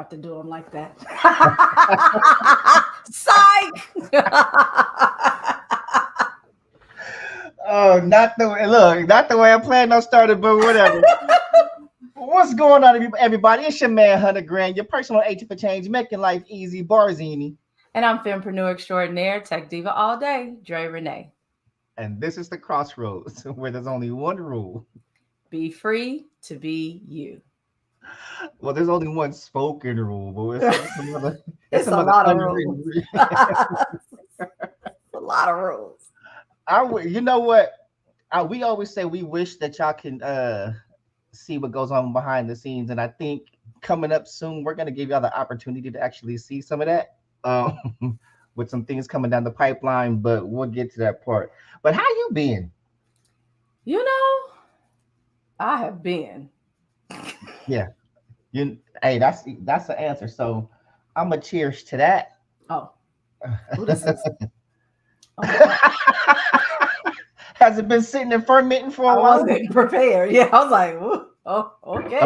have to do them like that. Psych. Oh, not the way I planned on starting, but whatever. What's going on, everybody? It's your man, Hunter Grant, your personal agent for change, making life easy, Barzini. And I'm fempreneur extraordinaire, tech diva all day, Dre Renee. And this is the Crossroads, where there's only one rule. Be free to be you. Well, there's only one spoken rule, but it's a lot of rules. A lot of rules. You know what? We always say we wish that y'all can see what goes on behind the scenes, and I think coming up soon, we're gonna give y'all the opportunity to actually see some of that. With some things coming down the pipeline, but we'll get to that part. But how you been? You know, I have been. Yeah. Hey, that's the answer. So I'm a cheers to that. Oh. Who this is? Has it been sitting and fermenting for a while? I wasn't prepared. Yeah, I was like, oh, okay.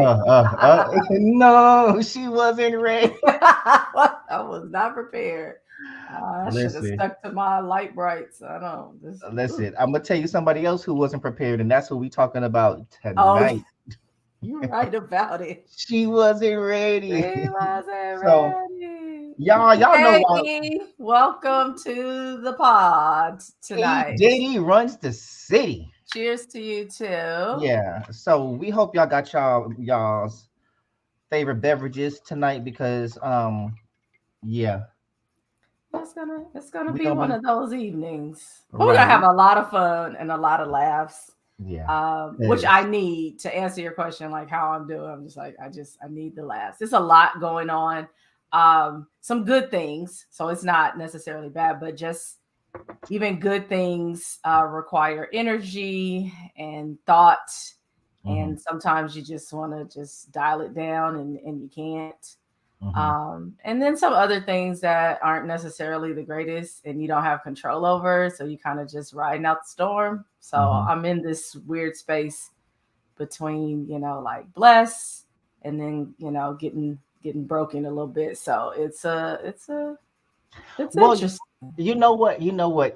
No, she wasn't ready. I was not prepared. I should have stuck to my light brights. I don't. Listen, I'm gonna tell you somebody else who wasn't prepared, and that's who we talking about tonight. Oh, you're right about it. She wasn't ready. She wasn't ready. Y'all know. Welcome to the pod tonight. Diddy runs the city. Cheers to you too. Yeah. So we hope y'all got y'all's favorite beverages tonight because yeah. It's gonna be one of those evenings. Right. We're gonna have a lot of fun and a lot of laughs. Yeah. Which I need to answer your question, like how I'm doing. I'm just like, I need the laughs. There's a lot going on. Some good things. So it's not necessarily bad, but just even good things require energy and thought. Mm-hmm. And sometimes you just want to just dial it down and you can't. Mm-hmm. And then some other things that aren't necessarily the greatest and you don't have control over. So you kind of just riding out the storm. So I'm in this weird space between, like bless and then, getting broken a little bit. So it's interesting. You know what,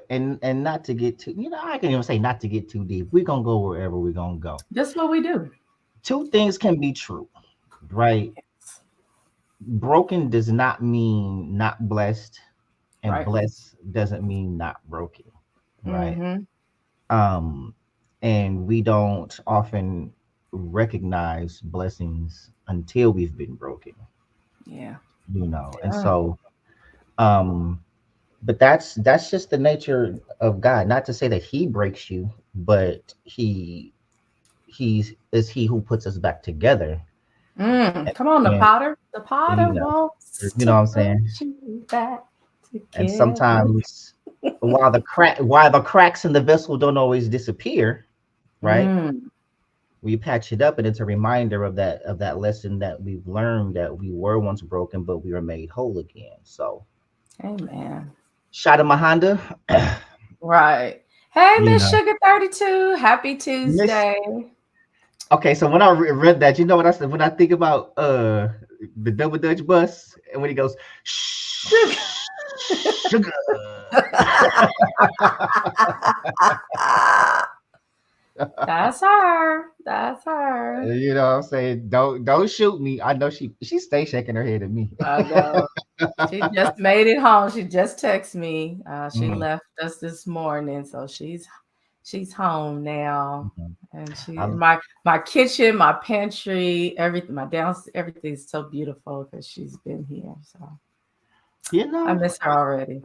and not to get too, I can even say not to get too deep. We're gonna go wherever we're gonna go. That's what we do. Two things can be true, right? Broken does not mean not blessed, and blessed doesn't mean not broken, right? Mm-hmm. And we don't often recognize blessings until we've been broken. Yeah. And so but that's just the nature of God. Not to say that he breaks you, but he is he who puts us back together. Come on, the potter wants what I'm saying? And sometimes while the cracks in the vessel don't always disappear, right? We patch it up, and it's a reminder of that lesson that we've learned, that we were once broken, but we were made whole again. So, amen. Shout out my Honda. Right. Hey, Miss Sugar 32. Happy Tuesday. Okay, so when I read that, you know what I said? When I think about the Double Dutch bus, and when he goes, sugar. That's her. You know what I'm saying? Don't shoot me. I know she stays shaking her head at me. I know. She just made it home. She just texted me. She left us this morning, so she's home now. And she my kitchen, my pantry, everything, my downstairs, everything's so beautiful because she's been here. So I miss her already.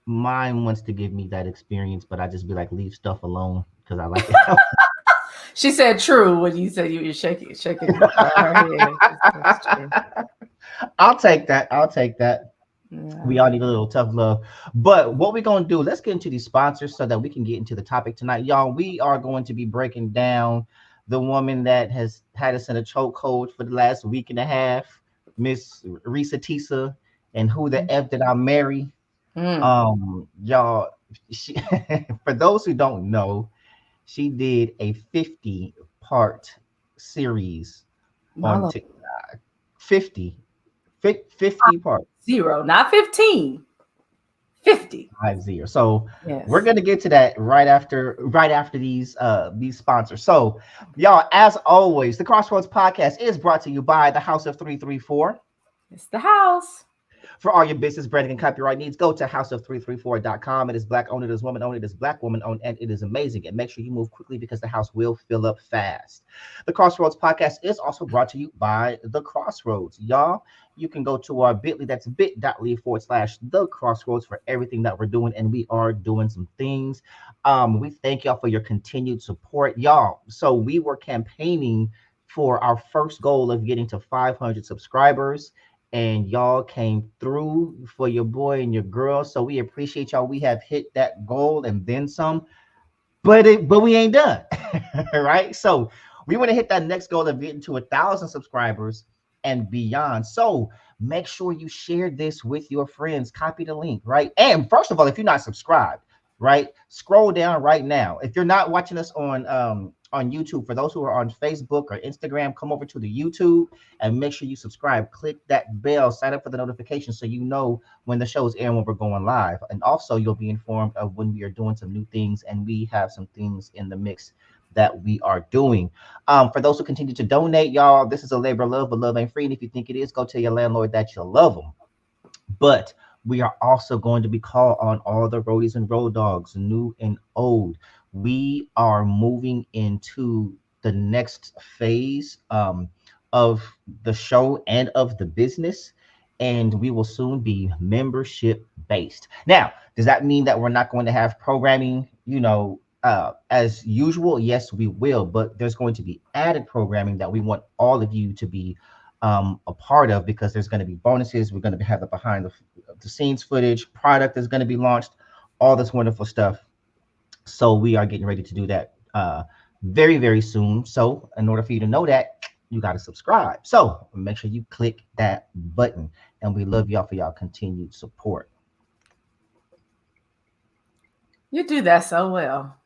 Mine wants to give me that experience, but I just be like, leave stuff alone because I like it. She said true when you said you were shaking her head. I'll take that. Yeah. We all need a little tough love. But what we're going to do, let's get into these sponsors so that we can get into the topic tonight. Y'all, we are going to be breaking down the woman that has had us in a chokehold for the last week and a half, Miss Risa Tisa, and who the F did I marry? Y'all, for those who don't know, she did a 50-part series My on Lord. 50, 50 parts. Zero, not 15. 50. 50. So we're Yes. gonna get to that right after these sponsors. So y'all, as always, the Crossroads podcast is brought to you by the House of 334. It's the house. For all your business branding and copyright needs, go to houseof334.com. It is black owned, it is woman owned, it is black woman owned, and it is amazing. And make sure you move quickly because the house will fill up fast. The Crossroads podcast is also brought to you by the Crossroads. Y'all, you can go to our bit.ly, that's bit.ly/the Crossroads for everything that we're doing. And we are doing some things. We thank y'all for your continued support. Y'all, so we were campaigning for our first goal of getting to 500 subscribers, and y'all came through for your boy and your girl. So we appreciate y'all. We have hit that goal and then some, but we ain't done. Right? So we want to hit that next goal of getting to 1,000 subscribers and beyond. So make sure you share this with your friends. Copy the link, right? And first of all, if you're not subscribed, right, scroll down right now. If you're not watching us on YouTube, for those who are on Facebook or Instagram, come over to the YouTube and make sure you subscribe. Click that bell, sign up for the notifications so you know when the show is airing, when we're going live. And also you'll be informed of when we are doing some new things, and we have some things in the mix that we are doing. For those who continue to donate, y'all, this is a labor of love, but love ain't free. And if you think it is, go tell your landlord that you love them. But we are also going to be called on all the roadies and road dogs, new and old. We are moving into the next phase of the show and of the business, and we will soon be membership based. Now, does that mean that we're not going to have programming, as usual? Yes, we will, but there's going to be added programming that we want all of you to be a part of, because there's going to be bonuses. We're going to have the behind the scenes footage, product is going to be launched, all this wonderful stuff. So we are getting ready to do that very, very soon. So in order for you to know that, you got to subscribe. So make sure you click that button. And we love y'all for y'all continued support. You do that so well.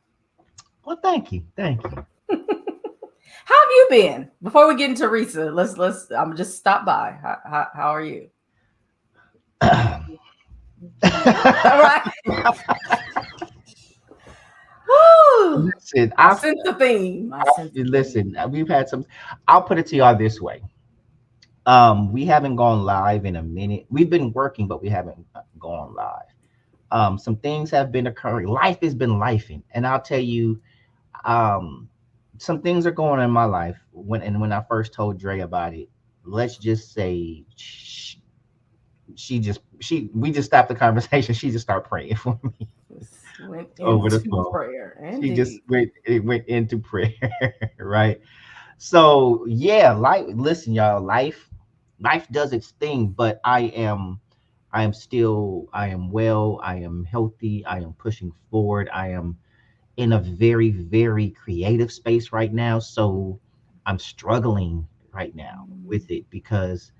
Well, thank you. Thank you. How have you been? Before we get into Risa, let's I'm just stop by. How are you? All right. Woo! Listen, I sense the theme. listen, we've had some. I'll put it to y'all this way. We haven't gone live in a minute. We've been working, but we haven't gone live. Some things have been occurring. Life has been lifing, and I'll tell you, some things are going on in my life. When I first told Dre about it, let's just say we just stopped the conversation. She just started praying for me. Went Over the into phone. prayer. She just Indeed. went into prayer, right? So yeah, listen, y'all, life does its thing, but I am well, I am healthy, I am pushing forward, I am in a very, very creative space right now. So I'm struggling right now with it because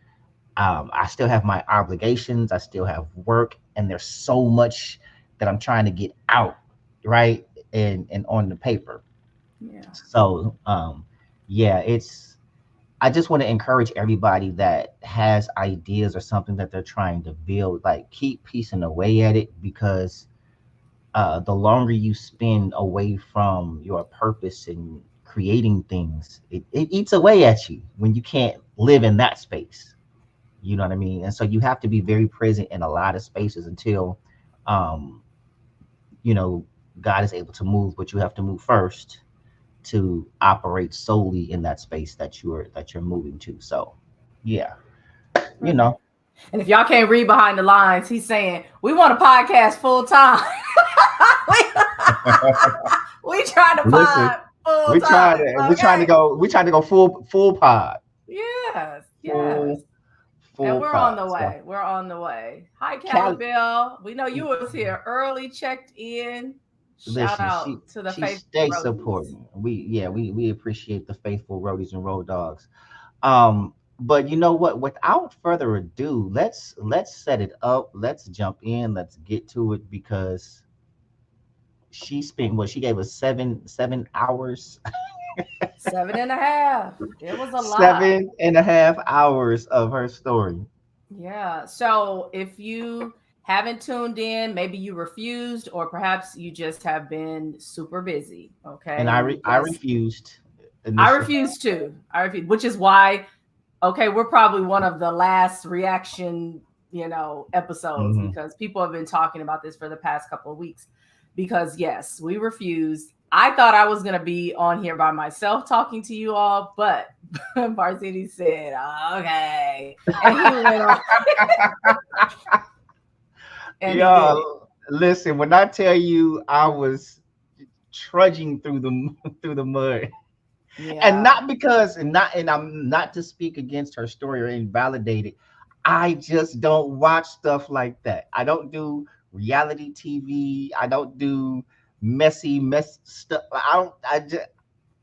I still have my obligations, I still have work, and there's so much that I'm trying to get out, right? And on the paper. Yeah. So yeah, I just want to encourage everybody that has ideas or something that they're trying to build, like keep piecing away at it, because the longer you spend away from your purpose and creating things, it eats away at you when you can't live in that space. You know what I mean? And so you have to be very present in a lot of spaces until, um, you know, God is able to move, but you have to move first to operate solely in that space that you're moving to. So, yeah, you Right. know. And if y'all can't read behind the lines, he's saying we want a podcast full time. we trying to Listen, pod full we trying time. to we trying to Okay. go we trying to go full pod, Yes. Yes. full And full we're on pod. the So, way. We're on the way. Hi, Callie Callie, Bell. We know you was here early, checked in. Shout listen, out she to the she faithful stays roadies. supporting. We appreciate the faithful roadies and road dogs. But you know what? Without further ado, let's set it up. Let's jump in. Let's get to it, because she spent what she gave us 7 hours 7.5. It was a lot. 7.5 hours of her story. Yeah. So if you haven't tuned in, maybe you refused, or perhaps you just have been super busy. And Okay. And you I just, refused I initially. refuse to. I refuse, which is why, okay, we're probably one of the last reaction, episodes Mhm. because people have been talking about this for the past couple of weeks. Because, yes, we refused. I thought I was going to be on here by myself talking to you all, but Barzini said, okay. And he went on and he did it. Yo, listen, when I tell you I was trudging through the through the mud, and Yeah. not because, and I'm not to speak against her story or invalidate it. I just don't watch stuff like that. I don't do reality TV. I don't do mess stuff. I don't.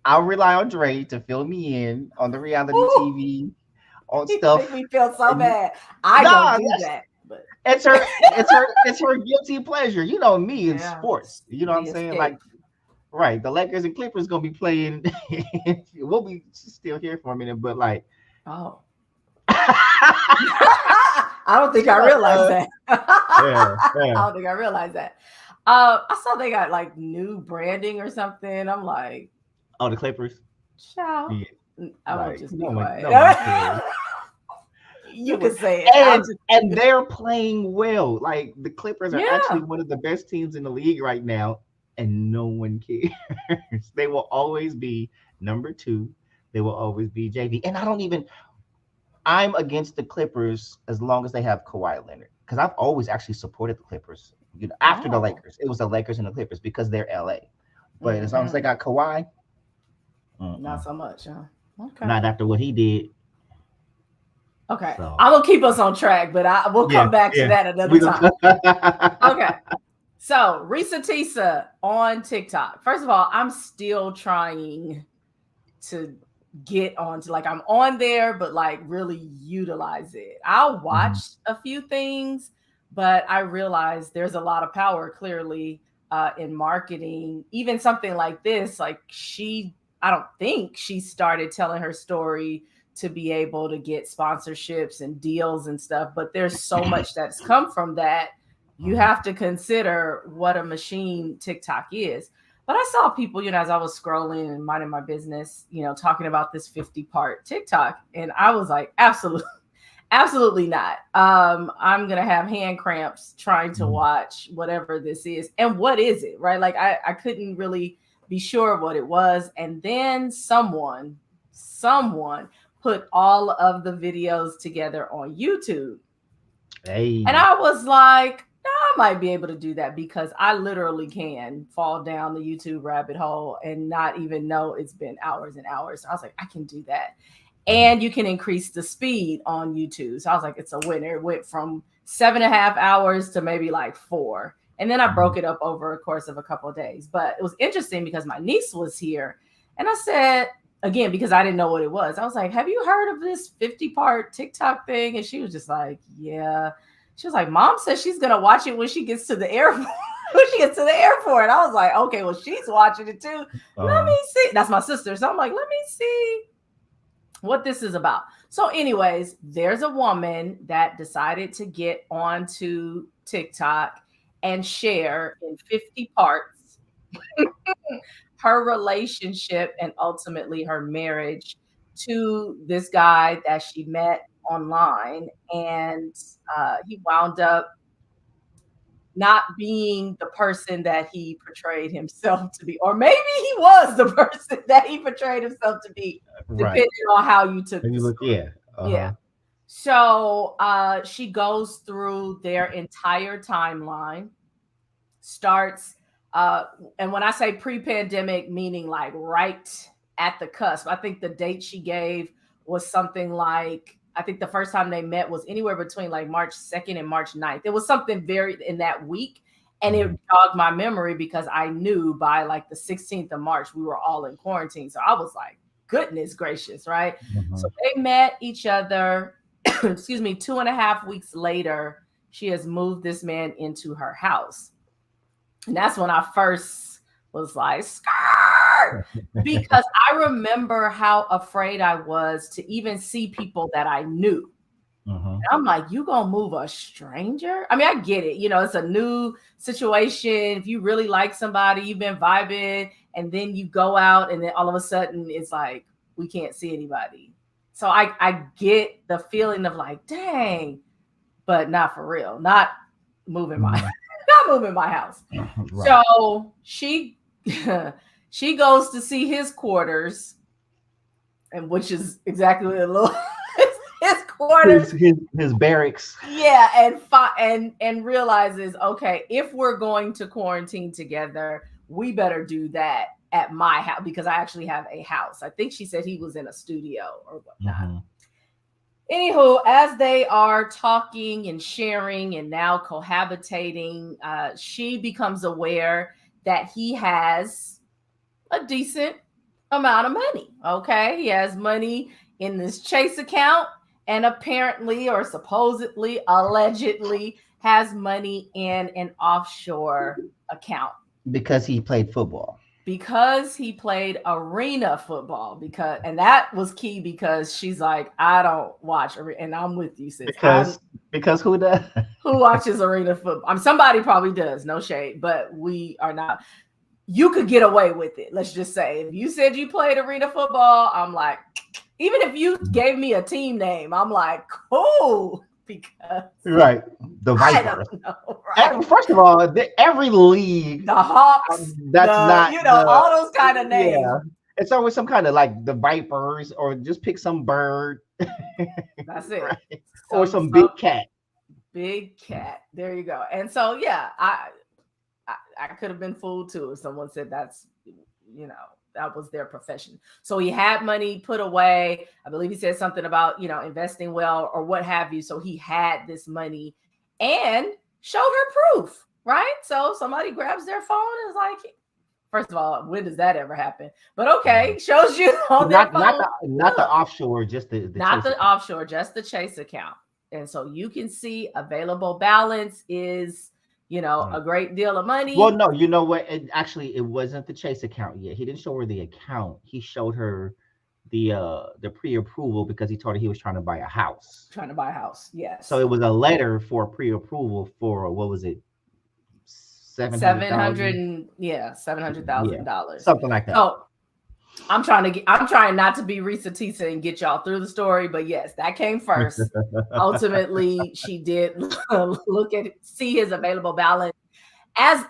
I'll rely on Dre to fill me in on the reality Ooh, TV on he make stuff. me feel so And bad. I don't nah, do that's that, but it's her guilty pleasure. You know me in yeah, sports. You know what I'm the saying? Like, escape. right, the Lakers and Clippers gonna be playing. We'll be still here for a minute, but like, Oh. you I don't think I know, realized that. yeah, I yeah. don't think I realized that. I saw they got like new branding or something. I'm like, Oh, the Clippers. child. Yeah, I'm gonna right. just be No quiet. one cares. You can say it. I'll And just they're playing well. Like the Clippers are actually yeah. one of the best teams in the league right now, and no one cares. They will always be number two. They will always be JV. And I don't even. I'm against the Clippers as long as they have Kawhi Leonard because I've always actually supported the Clippers. You know, after the Oh. Lakers, it was the Lakers and the Clippers because they're LA. But as long as they Hmm. got Kawhi, Not mm-mm. so much, huh? Not Okay. after what he did. Okay. So I'm gonna keep us on track, but we'll yeah, come back to yeah. that another We time. gonna. Okay. So Risa Tisa on TikTok. First of all, I'm still trying to get onto, like, I'm on there, but like really utilize it. I'll watch Mhm. a few things, but I realize there's a lot of power clearly in marketing. Even something like this, like I don't think she started telling her story to be able to get sponsorships and deals and stuff, but there's so much that's come from that. You Mhm. have to consider what a machine TikTok is. But I saw people, as I was scrolling and minding my business, talking about this 50-part TikTok. And I was like, absolutely, absolutely not. I'm going to have hand cramps trying to Mhm. watch whatever this is. And what is it, right? Like, I couldn't really be sure of what it was. And then someone put all of the videos together on YouTube. And Hey. I was like, I might be able to do that because I literally can fall down the YouTube rabbit hole and not even know it's been hours and hours. So I was like, I can do that. Mhm. And you can increase the speed on YouTube. So I was like, it's a winner. It went from 7.5 hours to maybe like 4. And then I Mhm. broke it up over a course of a couple of days. But it was interesting because my niece was here. And I said, again, because I didn't know what it was, I was like, have you heard of this 50-part TikTok thing? And she was just like, yeah. She was like, Mom says she's gonna watch it when she gets to the airport. When she gets to the airport. I was like, okay, well, she's watching it too. Let Uh-huh. me see. That's my sister. So I'm like, let me see what this is about. So, anyways, there's a woman that decided to get onto TikTok and share in 50 parts her relationship and ultimately her marriage to this guy that she met online. And he wound up not being the person that he portrayed himself to be, or maybe he was the person that he portrayed himself to be, Right. depending on how you took And the you look, story. yeah. Yeah. Uh-huh. So she goes through their entire timeline, starts, uh, and when I say pre-pandemic, meaning like right at the cusp. I think the date she gave was something like, I think the first time they met was anywhere between like March 2nd and March 9th. It was something very in that week. And it Mhm. jogged my memory because I knew by like the 16th of March, we were all in quarantine. So I was like, goodness gracious, right? So Mhm. they met each other, excuse me, 2.5 weeks later, she has moved this man into her house. And that's when I first was like, skirt. hurt because I remember how afraid I was to even see people that I knew. And I'm like, you gonna move a stranger? I mean, I get it. You know, it's a new situation. If you really like somebody, you've been vibing, and then you go out, and then all of a sudden it's like, we can't see anybody. So I get the feeling of like, dang, but not for real. Not moving my not moving my house. Right. So she goes to see his quarters, and which is exactly what it looks his quarters, his barracks. Yeah, and realizes, okay, if we're going to quarantine together, we better do that at my house because I actually have a house. I think she said he was in a studio or whatnot. Anywho, as they are talking and sharing and now cohabitating, she becomes aware that he has a decent amount of money. Okay, he has money in this Chase account, and apparently, or supposedly, allegedly, has money in an offshore account. Because he played football. Because he played arena football. And that was key because she's like, I don't watch arena, and I'm with you, sis. Because who does? Who watches arena football? Somebody probably does, no shade, but we are not. You could get away with it. Let's just say if you said you played arena football, I'm like, even if you gave me a team name, I'm like, cool, because right, the Vipers. Right? First of all, every league, the Hawks, that's not all those kind of names. Yeah, it's always some kind of like the Vipers, or just pick some bird. That's it, right? Or some big cat. Big cat. There you go. And so yeah, I could have been fooled too if someone said that's that was their profession. So he had money put away. I believe he said something about, investing well or what have you. So he had this money and showed her proof, right? So somebody grabs their phone and is like, first of all, when does that ever happen? But okay, shows you on their phone. Not the offshore, just the not the offshore, just the Chase account. And so you can see available balance is a great deal of money. Well, no, you know what? It wasn't the Chase account yet. He didn't show her the account. He showed her the pre-approval because he told her he was trying to buy a house. Trying to buy a house, yes. So it was a letter for pre-approval for what was it? $700,000. Something like that. So I'm trying not to be Risa Tisa and get y'all through the story, but yes, that came first. Ultimately, she did see his available balance. As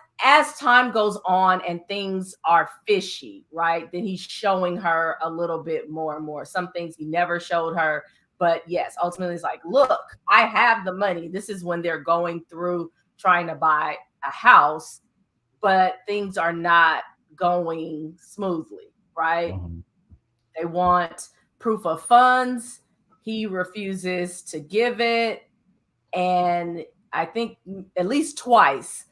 time goes on and things are fishy, right? Then he's showing her a little bit more and more. Some things he never showed her, but yes, ultimately it's like, look, I have the money. This is when they're going through trying to buy a house, but things are not going smoothly. Right? They want proof of funds. He refuses to give it. And I think at least twice,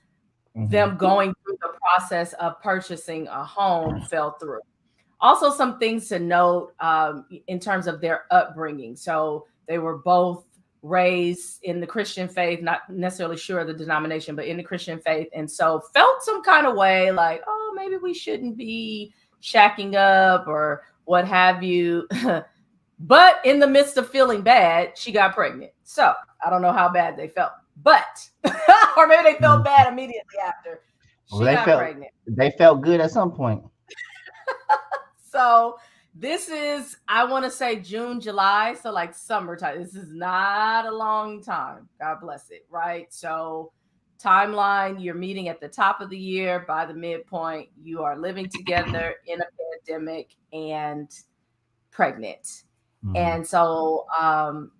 them going through the process of purchasing a home fell through. Also, some things to note in terms of their upbringing. So they were both raised in the Christian faith, not necessarily sure of the denomination, but in the Christian faith. And so felt some kind of way like, oh, maybe we shouldn't be shacking up or what have you. But in the midst of feeling bad, she got pregnant. So I don't know how bad they felt, but or maybe they felt bad immediately after she got pregnant. They felt good at some point. So this is, I want to say June, July. So like summertime. This is not a long time. God bless it. Right. So timeline, you're meeting at the top of the year. By the midpoint, you are living together in a pandemic and pregnant. And so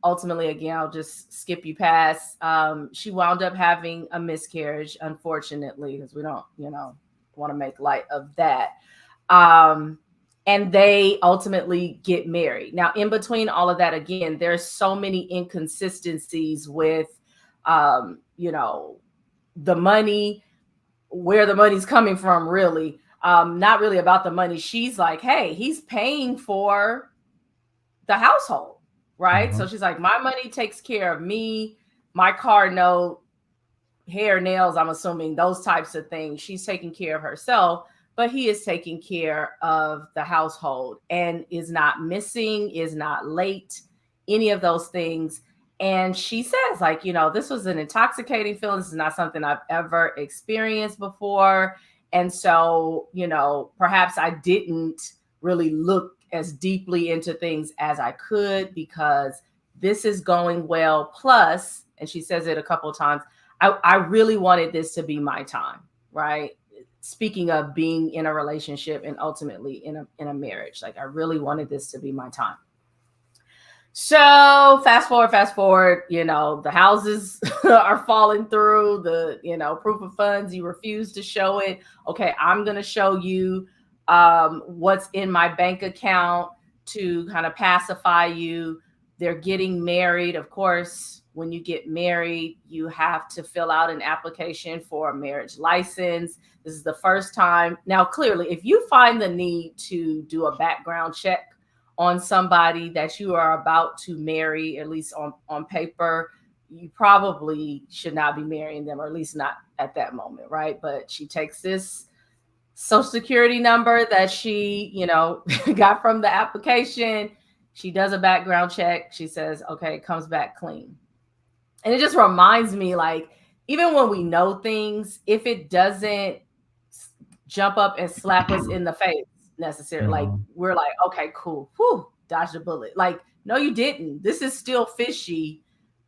ultimately, again, I'll just skip you past. She wound up having a miscarriage, unfortunately, because we don't, want to make light of that. And they ultimately get married. Now, in between all of that, again, there's so many inconsistencies with, the money, where the money's coming from, really. Not really about the money. She's like, hey, he's paying for the household, right? So she's like, my money takes care of me, my car note, hair, nails, I'm assuming those types of things. She's taking care of herself. but he is taking care of the household and is not missing, is not late, any of those things. And she says, like, this was an intoxicating feeling. This is not something I've ever experienced before. And so, perhaps I didn't really look as deeply into things as I could, because this is going well. Plus, and she says it a couple of times, I really wanted this to be my time, right? Speaking of being in a relationship and ultimately in a marriage, like, I really wanted this to be my time. So fast forward, the houses are falling through, the, proof of funds, you refuse to show it. Okay, I'm going to show you what's in my bank account to kind of pacify you. They're getting married. Of course, when you get married, you have to fill out an application for a marriage license. This is the first time. Now, clearly, if you find the need to do a background check on somebody that you are about to marry, at least on paper, you probably should not be marrying them, or at least not at that moment, right? But she takes this social security number that she, got from the application. She does a background check. She says, okay, it comes back clean. And it just reminds me, like, even when we know things, if it doesn't jump up and slap us in the face necessarily, like, we're like, okay, cool, whew, dodged a bullet. Like, no, you didn't. This is still fishy.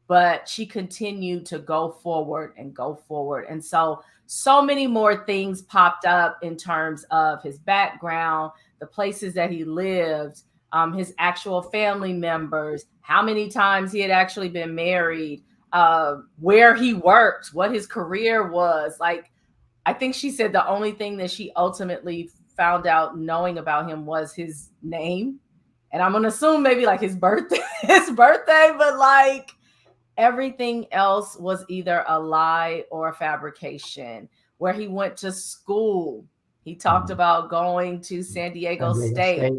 But she continued to go forward and go forward. And so many more things popped up in terms of his background, the places that he lived, his actual family members, how many times he had actually been married, where he worked, what his career was. Like, I think she said the only thing that she ultimately found out knowing about him was his name. And I'm going to assume maybe like his birthday, but like, everything else was either a lie or a fabrication. Where he went to school, he talked about going to San Diego State.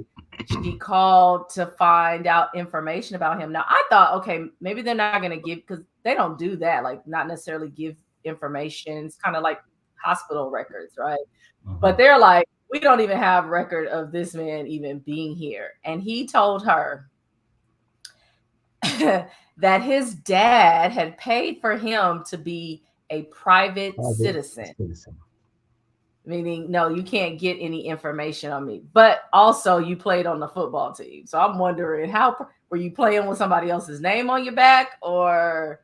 She called to find out information about him. Now, I thought, okay, maybe they're not going to give, because they don't do that, like, not necessarily give information. It's kind of like hospital records, right? But they're like, we don't even have record of this man even being here. And he told her that his dad had paid for him to be a private citizen. Meaning, no, you can't get any information on me. But also, you played on the football team. So I'm wondering, how were you playing with somebody else's name on your back, or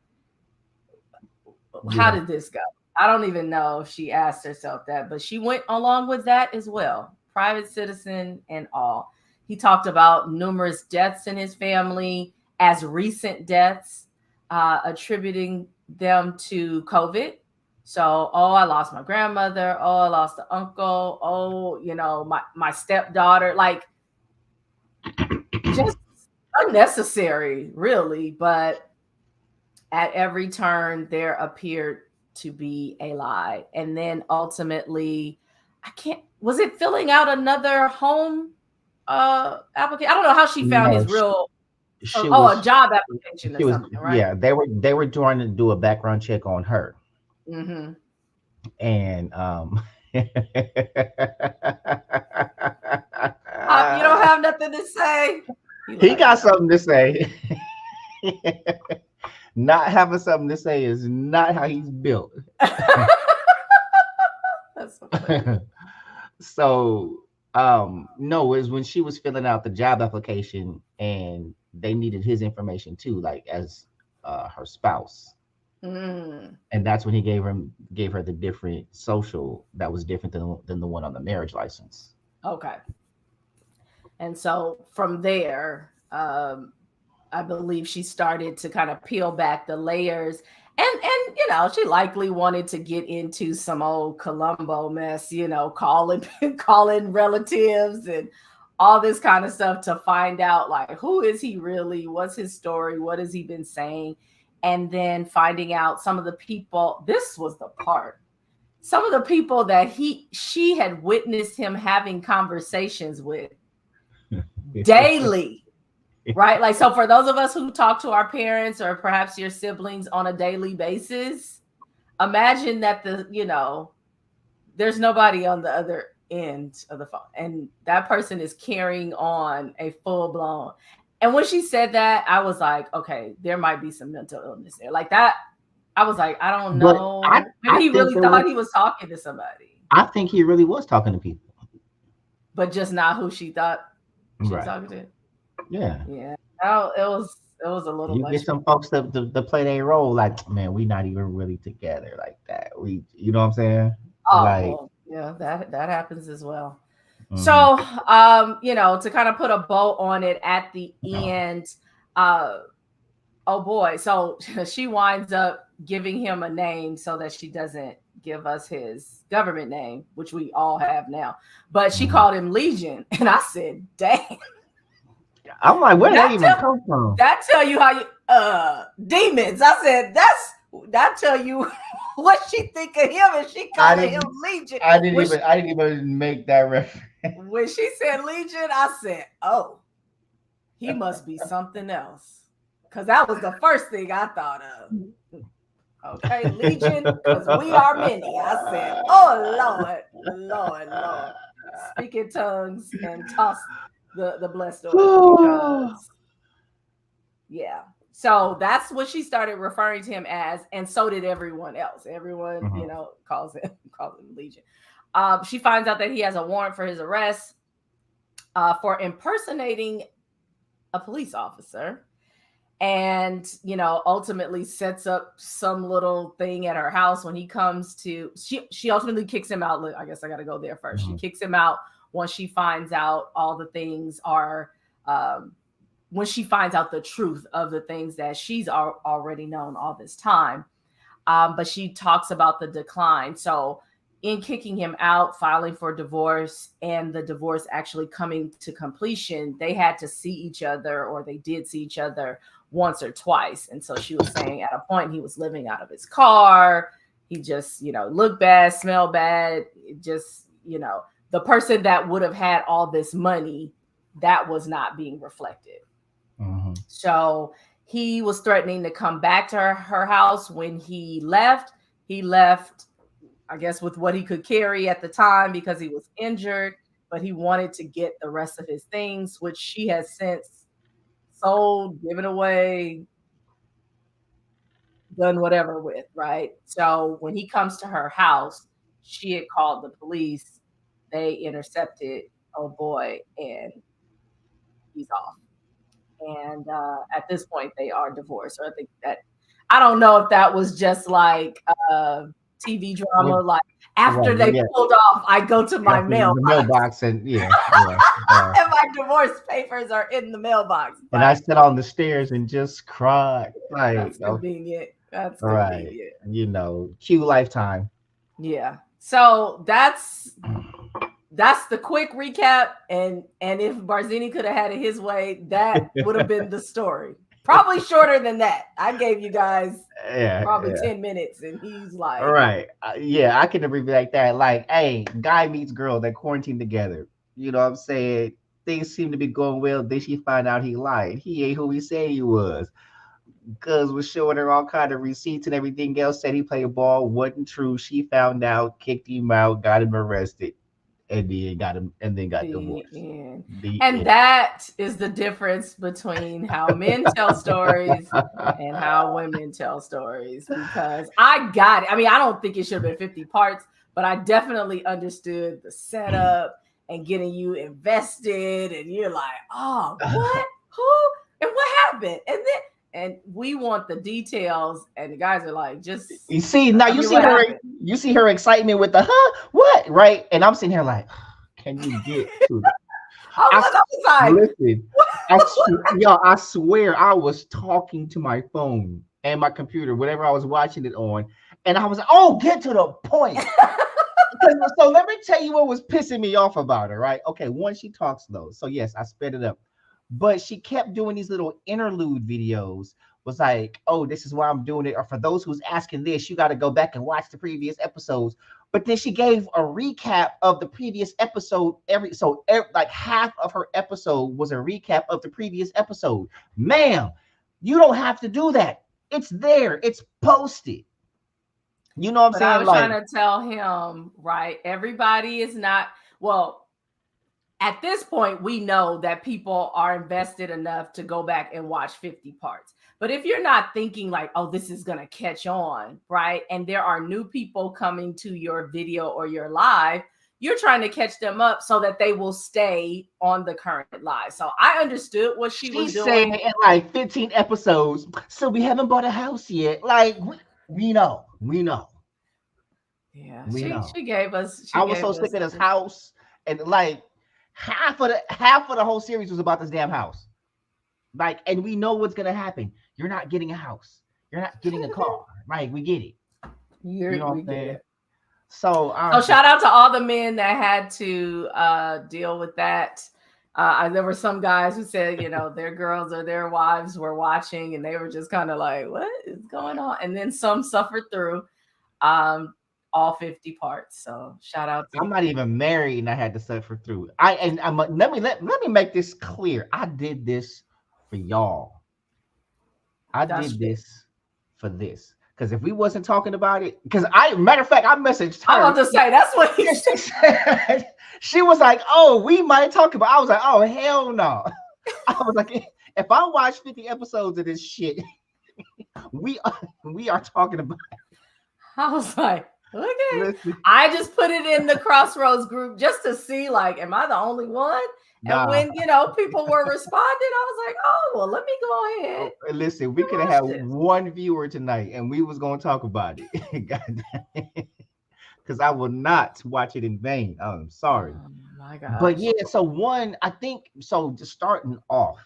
how did this go? I don't even know if she asked herself that, but she went along with that as well. Private citizen and all. He talked about numerous deaths in his family as recent deaths, attributing them to COVID. So, I lost my grandmother. I lost the uncle. My stepdaughter. Like, just unnecessary, really. But at every turn, there appeared to be a lie. And then ultimately, was it filling out another home application? I don't know how she found his real. A job application or something, right? Yeah, they were trying to do a background check on her. And you don't have nothing to say. He got something to say. Not having something to say is not how he's built. That's so funny. So, no, it was when she was filling out the job application, and they needed his information too, like as her spouse. And that's when he gave her the different social that was different than the one on the marriage license. Okay. And so from there, I believe she started to kind of peel back the layers, and she likely wanted to get into some old Columbo mess, calling relatives and all this kind of stuff to find out, like, who is he really? What's his story? What has he been saying? And then finding out some of the people, this was the part, some of the people that she had witnessed him having conversations with daily, right? Like, so for those of us who talk to our parents or perhaps your siblings on a daily basis, imagine that there's nobody on the other end of the phone, and that person is carrying on a full blown. And when she said that, I was like, okay, there might be some mental illness there, like that. I was like, I don't But know. Maybe I he think really there thought was. he was talking to somebody, I think he really was talking to people. but just not who she thought she was Right. talking to. Yeah. Yeah. Oh, it was a little You much get for some me. folks to play their role like, man, we not even really together like that. We, you know what I'm saying? Oh Like, well, yeah, that happens as well. mhm, So, to kind of put a bow on it at the end, uh, oh boy, so she winds up giving him a name so that she doesn't give us his government name, which we all have now. But she mhm. called him Legion, and I said, "Dang, I'm like, where did that that even tell come from? that tell you how you demons." I said, that tell you what she think of him, and she I calling him didn't. Legion. I didn't When she, even. I didn't even make that reference. when she said Legion, I said, "Oh, he must be something else," because that was the first thing I thought of. Okay, Legion, because we are many. I said, "Oh Lord, Lord, Lord," speak in tongues and toss the blessed oil, because yeah. So that's what she started referring to him as, and so did everyone else. Everyone, Mhm, calls him Legion. She finds out that he has a warrant for his arrest for impersonating a police officer, and ultimately sets up some little thing at her house when he comes to. She ultimately kicks him out. I guess I got to go there first. She mhm, kicks him out once she finds out all the things are. When she finds out the truth of the things that she's already known all this time. But she talks about the decline. So, in kicking him out, filing for divorce, and the divorce actually coming to completion, they had to see each other, or they did see each other once or twice. And so she was saying at a point he was living out of his car. He just, looked bad, smelled bad. It just, the person that would have had all this money, that was not being reflected. mhm. So he was threatening to come back to her house when he left. He left, I guess, with what he could carry at the time because he was injured, but he wanted to get the rest of his things, which she has since sold, given away, done whatever with, right? So when he comes to her house, she had called the police. They intercepted, oh boy, and he's off. And at this point they are divorced. So I think that, I don't know if that was just like TV With drama, like right, after they yeah, pulled off, I go to my after the mailbox mailbox and yeah. and my divorce papers are in the mailbox. And I But sat on the stairs and just cried. Like, that's oh, convenient. That's right, convenient. cue Lifetime. Yeah. So that's the quick recap. And if Barzini could have had it his way, that would have been the story. Probably shorter than that. I gave you guys Yeah, probably yeah. 10 minutes, and he's All like, right. Yeah, I can agree with like that. Like, hey, guy meets girl, they quarantine together. You know what I'm saying? Things seem to be going well. Then she find out he lied. He ain't who he said he was. Cuz was showing her all kind of receipts and everything else. Said he played ball. Wasn't true. She found out, kicked him out, got him arrested, and then got the divorced. end. The And end. that is the difference between how men tell stories and how women tell stories, because I got it. I mean, I don't think it should have been 50 parts, but I definitely understood the setup and getting you invested. And you're like, oh, what? Who? And what happened? And we want the details. And the guys are like, just You see now, tell me what happened. you see her excitement with the what, right? And I'm sitting here like, can you get to the I I was like, listen, I swear I was talking to my phone and my computer, whatever I was watching it on, and I was like, oh, get to the point. So let me tell you what was pissing me off about her, right? Okay, one, she talks slow. So yes, I sped it up. But she kept doing these little interlude videos. Was like, oh, this is why I'm doing it. Or for those who's asking this, you got to go back and watch the previous episodes. But then she gave a recap of the previous episode like half of her episode was a recap of the previous episode. Ma'am, you don't have to do that. It's there. It's posted. You know what I'm But I saying? was trying Like, to tell him, right? Everybody is not. Well, at this point, we know that people are invested enough to go back and watch 50 parts. But if you're not thinking like, oh, this is going to catch on, right? And there are new people coming to your video or your live, you're trying to catch them up so that they will stay on the current live. So I understood what she was said doing. in like 15 episodes, so we haven't bought a house yet. Like, we know. Yeah, We know. she gave us. I was so sick of this house, and like half of the whole series was about this damn house. Like, and we know what's gonna happen. You're not getting a house. You're not getting a car. Right? We get it. You know what I'm saying? So shout out to all the men that had to deal with that. There were some guys who said, you know, their girls or their wives were watching, and they were just kind of like, "What is going on?" And then some suffered through all 50 parts. So shout out to I'm not even married and I had to suffer through. Let me make this clear. I did this for y'all. I did this for this. Because if we wasn't talking about it, matter of fact, I messaged her. I was to say that's what he said. She was like, "Oh, we might talk about." I was like, "Oh, hell no." I was like, if I watch 50 episodes of this shit, we are talking about it. I was like, okay. Listen. I just put it in the Crossroads group just to see, like, am I the only one? And when, you know, people were responding, I was like, oh, well, let me go ahead. Listen, we could have had one viewer tonight and we was going to talk about it. Because I will not watch it in vain. I'm sorry. Oh, my God. But yeah, just starting off,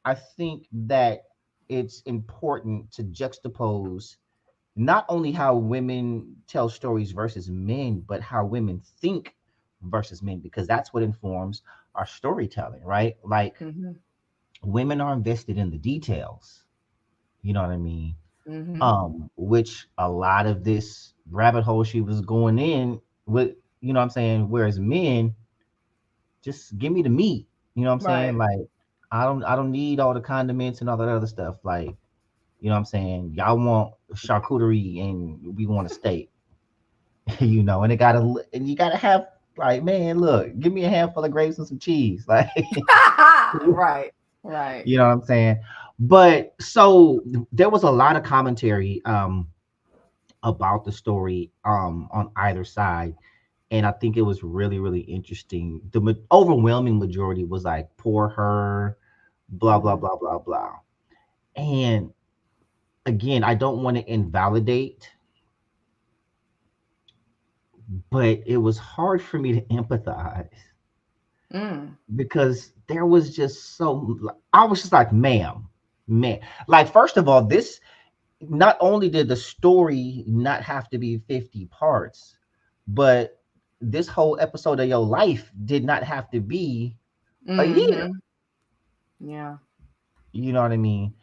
I think that it's important to juxtapose not only how women tell stories versus men, but how women think versus men, because that's what informs our storytelling, right? Like women are invested in the details. You know what I mean? Which a lot of this rabbit hole she was going in with, you know what I'm saying? Whereas men, just give me the meat. You know what I'm saying? Like, I don't need all the condiments and all that other stuff. Like, you know what I'm saying? Y'all want charcuterie and we want a steak. You know, and you gotta have, like, man, look, give me a handful of grapes and some cheese. Like right. You know what I'm saying? But so there was a lot of commentary about the story on either side. And I think it was really, really interesting. The overwhelming majority was like, poor her, blah, blah, blah, blah, blah. And again, I don't want to invalidate, but it was hard for me to empathize because there was just I was just like, man. Like, first of all, this, not only did the story not have to be 50 parts, but this whole episode of your life did not have to be a year. Yeah. You know what I mean?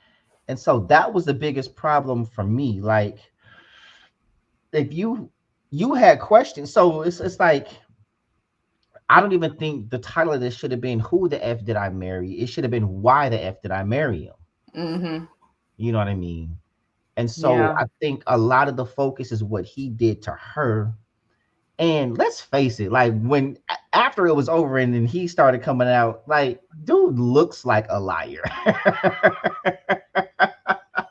And so that was the biggest problem for me. Like, if you had questions, so it's like, I don't even think the title of this should have been "Who the F Did I Marry?" It should have been "Why the F Did I Marry Him?" You know what I mean? And so I think a lot of the focus is what he did to her. And let's face it, like, when after it was over and then he started coming out, like, dude looks like a liar.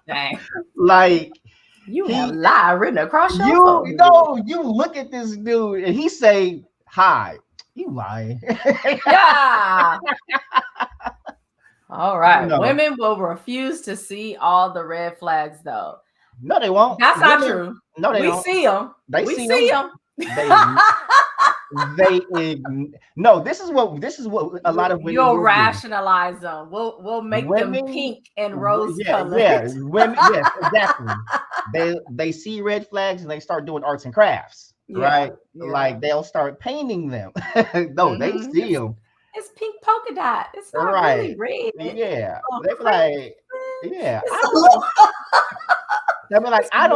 Dang. Like, you have lie written across your phone. You look at this dude and he say hi. You lying. Yeah. All right. No. Women will refuse to see all the red flags, though. No, they won't. That's not true. No, they don't. We see them. We see them. No, this is what a lot of women you'll rationalize them. We'll make them pink and rose color. Yeah, women, yes, exactly. They see red flags and they start doing arts and crafts, right? Yeah. Like, they'll start painting them. No, they see them. It's pink polka dot. It's not really red. Yeah, they're like, yeah. I mean, like, I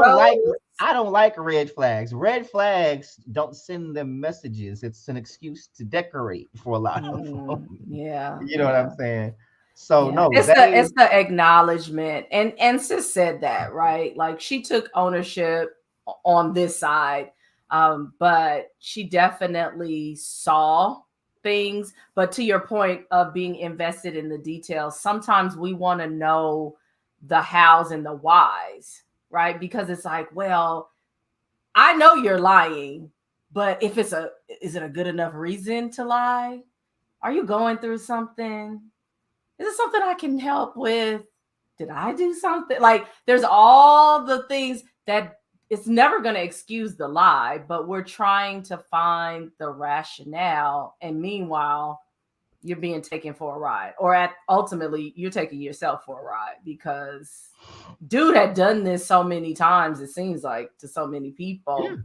don't like red flags. Red flags don't send them messages. It's an excuse to decorate for a lot of them. Yeah. You know what I'm saying? So no, it's the acknowledgement. And sis said that, right? Like, she took ownership on this side. But she definitely saw things. But to your point of being invested in the details, sometimes we want to know the hows and the whys, right? Because it's like, well, I know you're lying, but if it's a is it a good enough reason to lie? Are you going through something? Is it something I can help with? Did I do something? Like there's all the things that it's never going to excuse the lie, but we're trying to find the rationale. And meanwhile, you're being taken for a ride, or ultimately you're taking yourself for a ride because dude had done this so many times. It seems like to so many people. Yeah.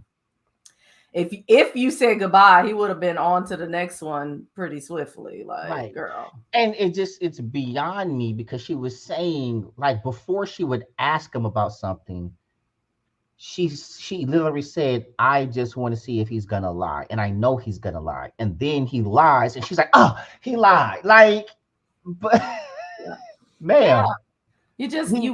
If you said goodbye, he would have been on to the next one pretty swiftly. Like, Right. girl. And it's beyond me because she was saying, like, before she would ask him about something, she literally said, I just want to see if he's gonna lie. And I know he's gonna lie. And then he lies, and she's like, oh, he lied. Like, but Yeah. ma'am. You just He,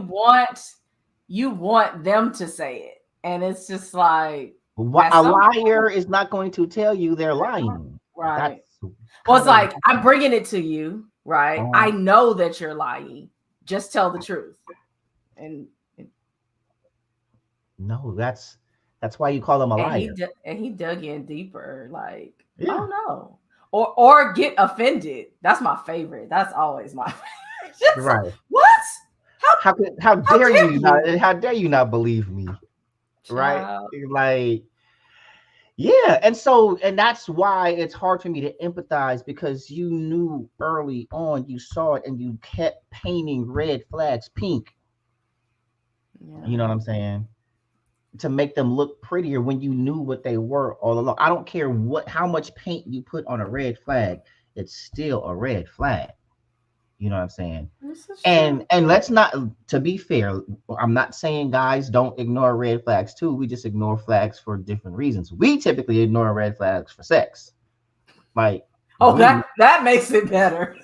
you want them to say it. And it's just like at a some liar is not going to tell you they're lying. right. That's Well, it's kind of like I'm bringing it to you, right? I um, know that you're lying. Just tell the truth. And no, that's why you call him a and liar. he dug in deeper, like, Yeah, oh no, or get offended. That's my favorite. That's always my favorite. Just, right. what? How How dare dare you not you, how dare you not believe me? Right? child? Like, yeah, and that's why it's hard for me to empathize because you knew early on, you saw it, and you kept painting red flags pink. You Yeah. know what I'm saying? To make them look prettier when you knew what they were all along. I don't care how much paint you put on a red flag, it's still a red flag. You know what I'm saying? This is true. And let's not, to be fair, I'm not saying guys don't ignore red flags too. We just ignore flags for different reasons. We typically ignore red flags for sex. Like Oh, we that makes it better.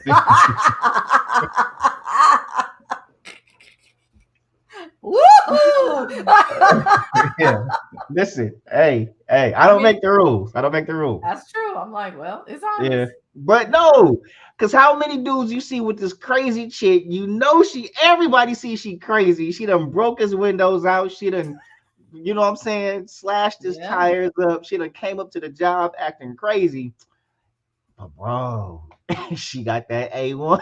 Woohoo! yeah. Listen, hey, I I don't mean, make the rules. I don't make the rules. that's true. I'm like, well, it's Yeah. honest. But It's honest. no, because how many dudes you see with this crazy chick, you know everybody sees she crazy. She done broke his windows out. She done, you know what I'm saying, slashed his Yeah. tires up. She done came up to the job acting crazy. But bro, she got that A1.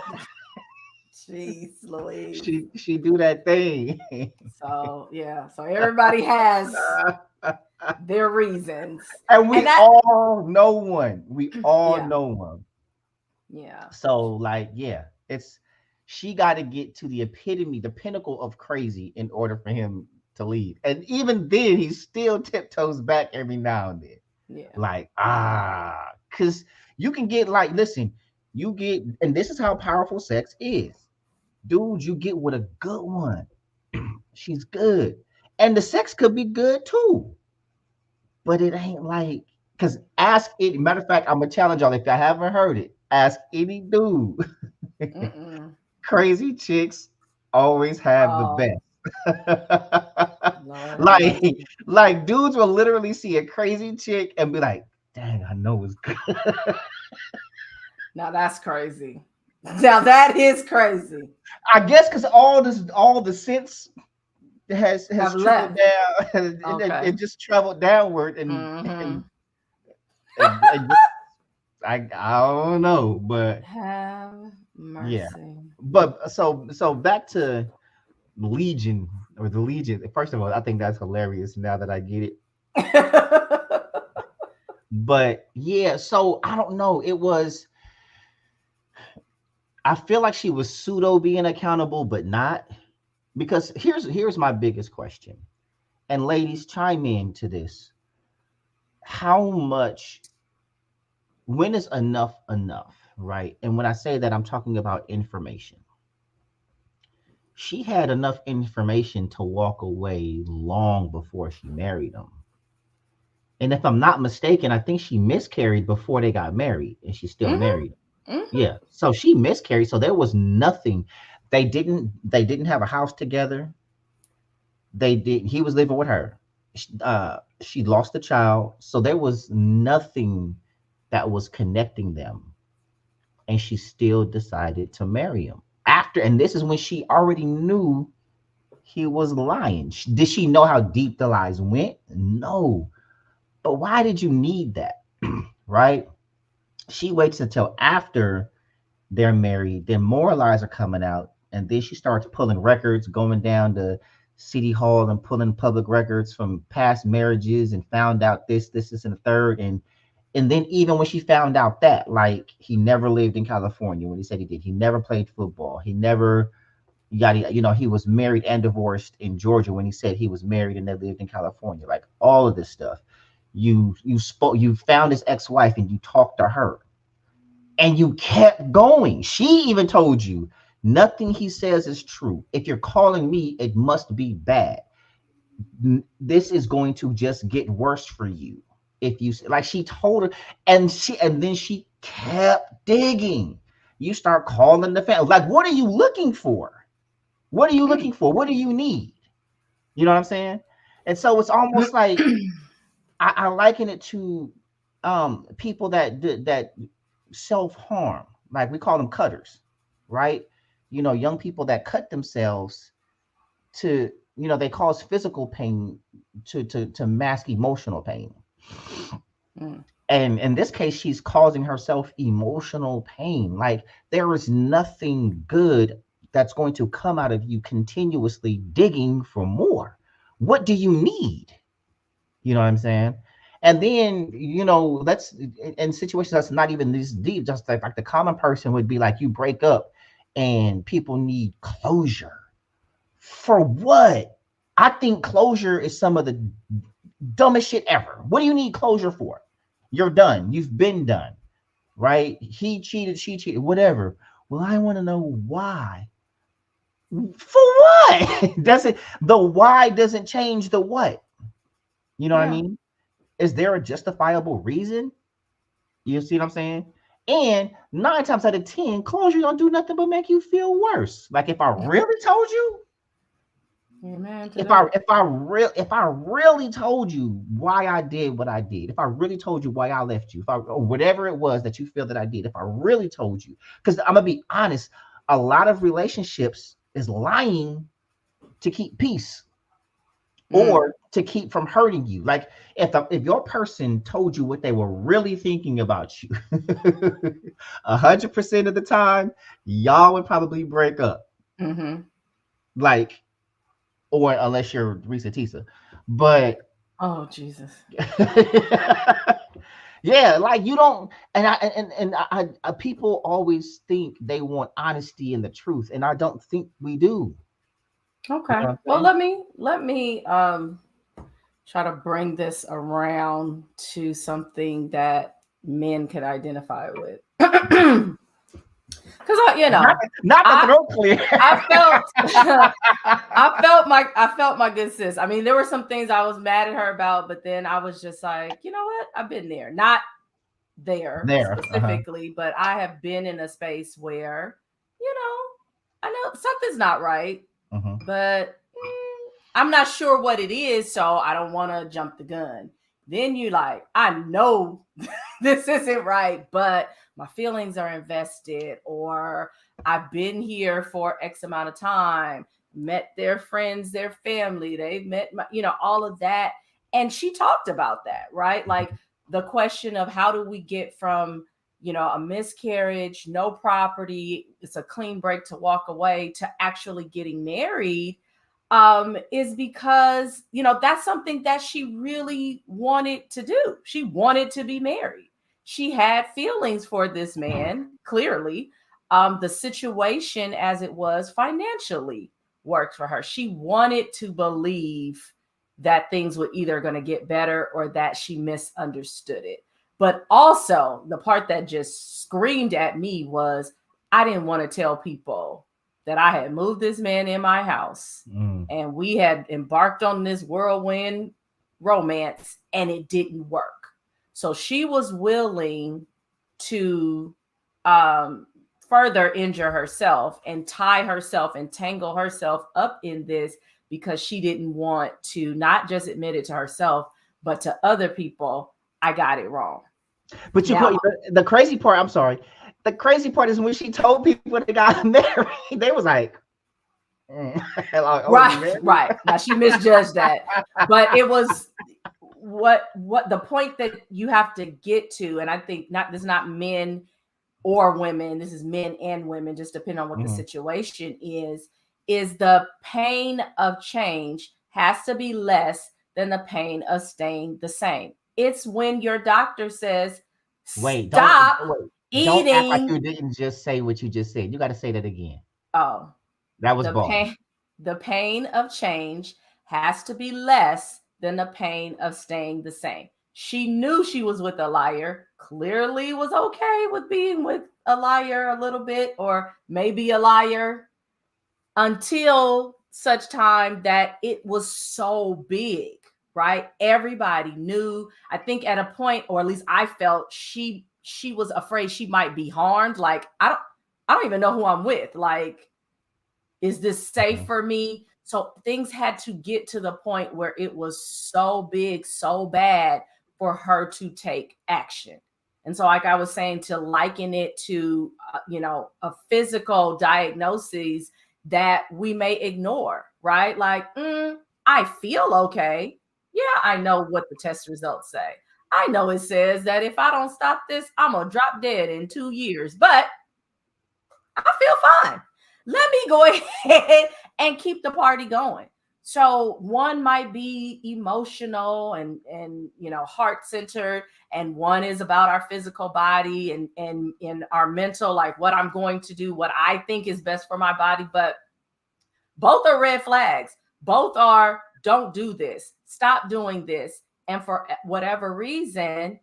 Jeez, Louise. She do that thing. So yeah. So everybody has their reasons, And and we that all know one. We all yeah, know one. yeah, So like, yeah, it's she got to get to the epitome, the pinnacle of crazy in order for him to leave. And even then, he still tiptoes back every now and then. yeah. Like, because you can get like, listen, you get, and this is how powerful sex is. Dude, you get with a good one. She's good. And the sex could be good too. But it ain't like, because ask it. Matter of fact, I'm gonna challenge y'all if I haven't heard it. Ask any dude. Mm-mm. Crazy chicks always have the Oh, best. Lord have like, mercy. like dudes will literally see a crazy chick and be like, "Dang, I know it's good." Now that's crazy. Now that is crazy. I guess because all the sense has Have trickled left. down, Okay. it just traveled downward, Mm-hmm. and just, I don't know, but Have yeah. mercy. But so back to Legion or the Legion. First of all, I think that's hilarious now that I get it. But yeah, so I don't know. I feel like she was pseudo being accountable, but not. Because here's my biggest question. And ladies, chime in to this. How much, when is enough, right? And when I say that, I'm talking about information. She had enough information to walk away long before she married him. And if I'm not mistaken, I think she miscarried before they got married, and she still Hmm. married him. Hmm. Yeah. So she miscarried. So there was nothing. They didn't have a house together. They did. He was living with her. She lost the child. So there was nothing that was connecting them, and she still decided to marry him after. And this is when she already knew he was lying. Did she know how deep the lies went? No. But why did you need that? Right? She waits until after they're married, then more lies are coming out, and then she starts pulling records, going down to city hall and pulling public records from past marriages, and found out this, and the third. And then even when she found out that, like, he never lived in California when he said he did, he never played football, he never, yada, he was married and divorced in Georgia when he said he was married and they lived in California, like all of this stuff. You found his ex-wife and you talked to her, and you kept going. She even told you, nothing he says is true. If you're calling me, it must be bad. This is going to just get worse for you. If you, like, she told her, and then she kept digging. You start calling the family. Like, what are you looking for? What are you looking for? What do you need? You know what I'm saying? And so it's almost like I liken it to people that self-harm. Like, we call them cutters, right? Young people that cut themselves to, they cause physical pain to mask emotional pain. And in this case, she's causing herself emotional pain. Like, there is nothing good that's going to come out of you continuously digging for more. What do you need? You know what I'm saying? And then, that's in situations that's not even this deep, just like the common person would be like, you break up and people need closure. For what? I think closure is some of the dumbest shit ever. What do you need closure for? You're done. You've been done, right? He cheated, she cheated, whatever. Well, I want to know why. For what? The why doesn't change the what. You know what I mean? Is there a justifiable reason? You see what I'm saying? And 9 times out of 10, closure don't do nothing but make you feel worse. Like, if I really told you, if I really told you why I did what I did, if I really told you why I left you, or whatever it was that you feel that I did, if I really told you, because I'm gonna be honest, a lot of relationships is lying to keep peace. Or to keep from hurting you. Like, if your person told you what they were really thinking about you, 100% of the time, y'all would probably break up. Like, or unless you're Risa Tisa. But oh Jesus. Yeah, like, you don't, I people always think they want honesty and the truth, and I don't think we do. Okay. Well, let me try to bring this around to something that men can identify with. Because not the throat clear. I felt my good sis. I mean, there were some things I was mad at her about, but then I was just like, you know what? I've been there. Not there specifically, but I have been in a space where, I know something's not right, but I'm not sure what it is, so I don't want to jump the gun. Then you like, I know this isn't right, but my feelings are invested, or I've been here for X amount of time, met their friends, their family, they've met my, all of that. And she talked about that, right? Like, the question of how do we get from, a miscarriage, no property, it's a clean break to walk away, to actually getting married, is because, that's something that she really wanted to do. She wanted to be married. She had feelings for this man, clearly. The situation as it was financially worked for her. She wanted to believe that things were either going to get better or that she misunderstood it. But also, the part that just screamed at me was, I didn't want to tell people that I had moved this man in my house and we had embarked on this whirlwind romance and it didn't work. So she was willing to further injure herself and tie herself and tangle herself up in this, because she didn't want to not just admit it to herself, but to other people, I got it wrong. But you Now, put the crazy part. I'm sorry. The crazy part is when she told people they got married, they was like, like, "Oh, you right, married?" right. Now she misjudged that, but it was what the point that you have to get to, and I think not this is not men or women, this is men and women, just depending on what the situation is the pain of change has to be less than the pain of staying the same. It's when your doctor says, Wait, stop don't act like eating. you didn't just say what you just said. You got to say that again. Oh, That was the bars. pain of change has to be less than the pain of staying the same. She knew she was with a liar, clearly was okay with being with a liar a little bit, or maybe a liar, until such time that it was so big, right? Everybody knew. I think at a point, or at least I felt, she was afraid she might be harmed. Like, I don't even know who I'm with. Like, is this safe for me? So things had to get to the point where it was so big, so bad for her to take action. And so, like I was saying, to liken it to, a physical diagnosis that we may ignore, right? Like, I feel okay. Yeah, I know what the test results say. I know it says that if I don't stop this, I'm going to drop dead in 2 years, but I feel fine. Let me go ahead and keep the party going. So one might be emotional and heart centered, and one is about our physical body and in our mental, like what I'm going to do, what I think is best for my body. But both are red flags. Both are, don't do this, stop doing this. And for whatever reason,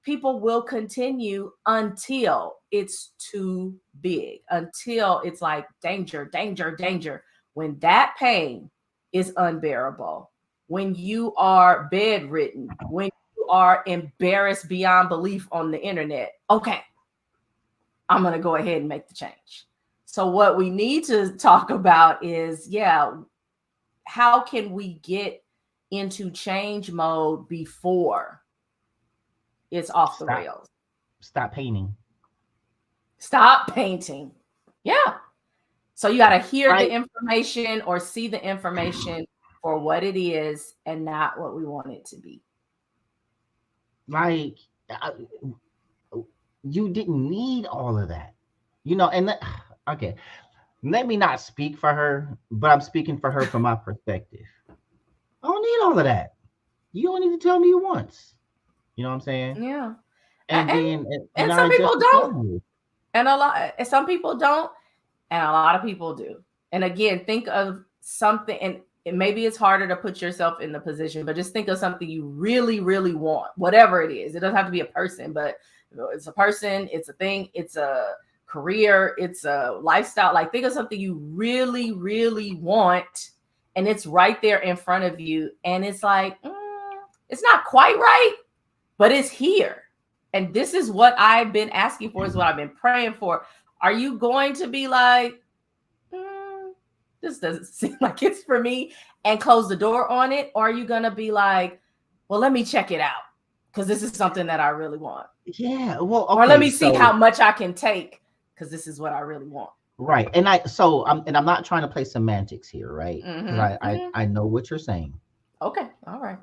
people will continue until it's too big, until it's like danger, danger, danger. When that pain is unbearable, when you are bedridden, when you are embarrassed beyond belief on the internet, okay, I'm going to go ahead and make the change. So what we need to talk about is, how can we get into change mode before it's off the Stop. rails? Stop painting. Stop painting. Yeah. So you got to hear the Right. information or see the information for what it is and not what we want it to be. Like, you didn't need all of that, and okay, let me not speak for her, but I'm speaking for her from my perspective. I don't need all of that. You don't need to tell me once. You know what I'm saying? Yeah. And And then, and I some just people don't. told you. And some people don't, and a lot of people do. And again, think of something, and maybe it's harder to put yourself in the position, but just think of something you really, really want, whatever it is. It doesn't have to be a person, but it's a person, it's a thing, it's a career, it's a lifestyle. Like, think of something you really, really want, and it's right there in front of you. And it's like, it's not quite right, but it's here. And this is what I've been asking for, is what I've been praying for. Are you going to be like, this doesn't seem like it's for me, and close the door on it? Or are you going to be like, well, let me check it out, because this is something that I really want. Yeah. Well, okay. Or let me see how much I can take, because this is what I really want. Right. And I'm not trying to play semantics here, right? Because I know what you're saying. Okay. All right.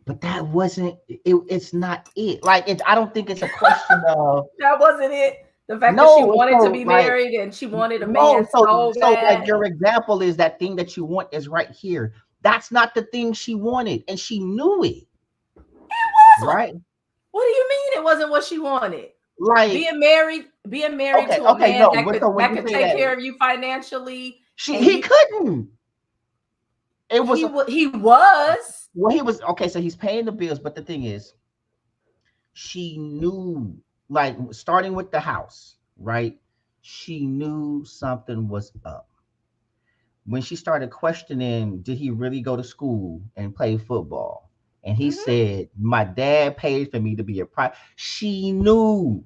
But that wasn't it. It's not it. Like, I don't think it's a question of That wasn't it. The fact that she no. wanted to So, be like, married and she wanted a no. man so So like, bad. your example is that thing that you want is right here. That's not the thing she wanted, and she knew it. It was. Right. What do you mean it wasn't what she wanted? Like, Being married to a man no. that But so when you could say take that, care of you financially. he couldn't. It was He was. well, he was okay. So he's paying the bills, but the thing is, she knew, like, starting with the house, right? She knew something was up. When she started questioning, did he really go to school and play football? And he said, my dad paid for me to be a private. She knew,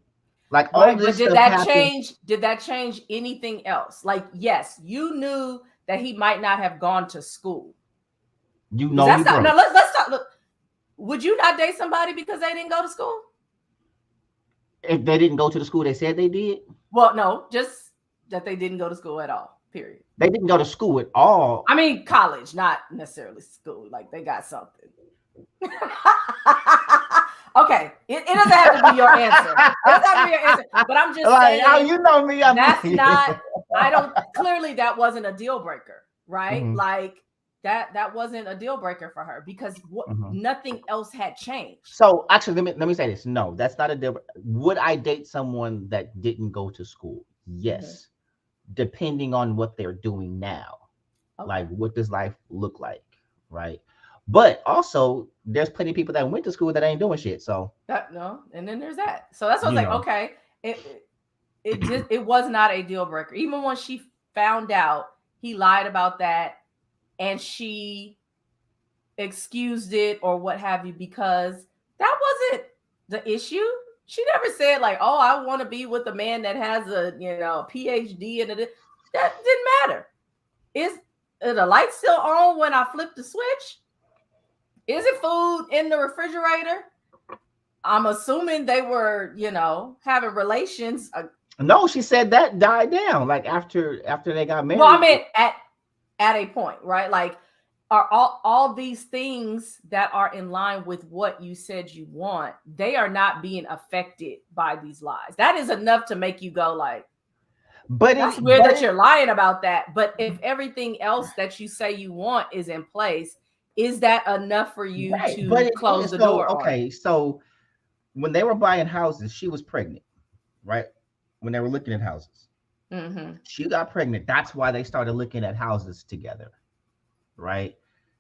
like, all Right, but this stuff happened. did that change anything else? Like, yes, you knew that he might not have gone to school. You Because know he that's not. broke. Now let's talk. Look, would you not date somebody because they didn't go to school? If they didn't go to the school they said they did, Well, no, just that they didn't go to school at all. Period. they didn't go to school at all. I mean, college, not necessarily school. Like they got something. Okay, it doesn't have to be your answer. It doesn't have to be your answer. But I'm just Like, saying, oh, you know me. that's not. I don't. Clearly, that wasn't a deal breaker, right? Mhm. Like that wasn't a deal breaker for her because nothing else had changed. So actually, let me say this. No, that's not a deal. Would I date someone that didn't go to school? Yes, depending on what they're doing now. Okay. Like, what does life look like, right? But also, there's plenty of people that went to school that ain't doing shit. So No, and then there's that. So that's what I was you like, know, okay, it was not a deal breaker. Even when she found out he lied about that, and she excused it or what have you, because that wasn't the issue. She never said like, "Oh, I want to be with a man that has a PhD," and that didn't matter. Is the light still on when I flip the switch? Is it food in the refrigerator? I'm assuming they were, having relations. no, she said that died down like after they got married. Well, I mean, at a point, right? Like, are all these things that are in line with what you said you want, they are not being affected by these lies. That is enough to make you go like, but that's weird that you're lying about that. But if everything else that you say you want is in place, is that enough for you to close the door? Okay, so when they were buying houses, she was pregnant, right? When they were looking at houses, she got pregnant. That's why they started looking at houses together, right?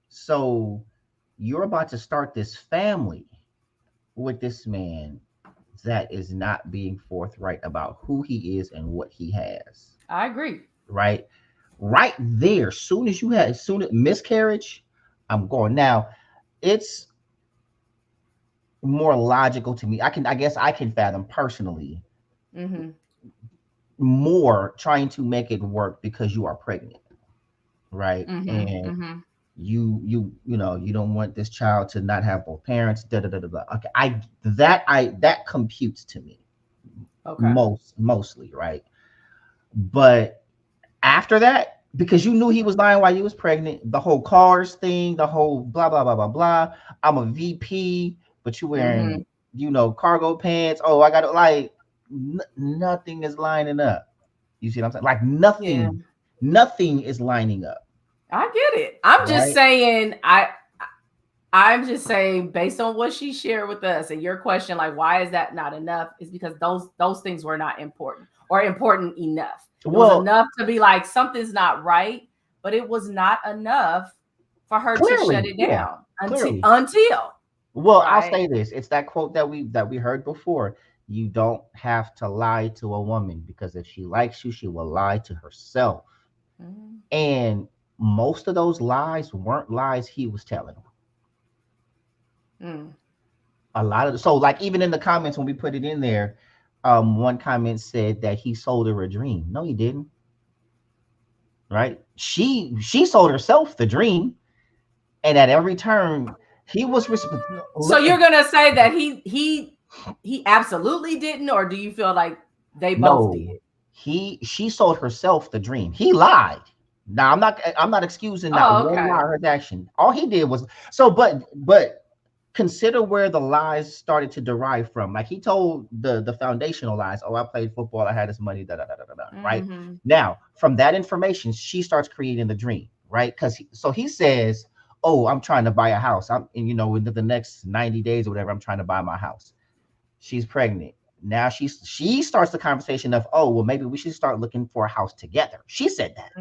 So you're about to start this family with this man that is not being forthright about who he is and what he has. I agree. Right there. Soon as miscarriage, I'm going. Now it's more logical to me. I guess I can fathom personally more trying to make it work because you are pregnant, right? And you don't want this child to not have both parents. Okay, that computes to me. Okay. Mostly, right? But after that, because you knew he was lying while you was pregnant, the whole cars thing, the whole blah blah blah blah blah. I'm a VP, but you wearing cargo pants. Oh, I got to like nothing is lining up. You see what I'm saying? Like nothing is lining up. I get it. I'm just saying I'm just saying, based on what she shared with us and your question, like, why is that not enough? Is because those things were not important or important enough. It was enough to be like, something's not right, but it was not enough for her to shut it down until. Well, I'll say this. It's that quote that we heard before. You don't have to lie to a woman, because if she likes you, she will lie to herself. And most of those lies weren't lies he was telling them. A lot of so like even in the comments when we put it in there, one comment said that he sold her a dream. No, he didn't. Right? She sold herself the dream, and at every turn he was. So you're gonna say that he absolutely didn't, or do you feel like they both did? She sold herself the dream. He lied. Now I'm not excusing that one lie or his action. All he did was but consider where the lies started to derive from. Like he told the foundational lies. Oh, I played football. I had this money. Right now, from that information, she starts creating the dream. Right, because he says, "Oh, I'm trying to buy a house. Within the next 90 days or whatever, I'm trying to buy my house." She's pregnant. Now she starts the conversation of, "Oh, well, maybe we should start looking for a house together." She said that.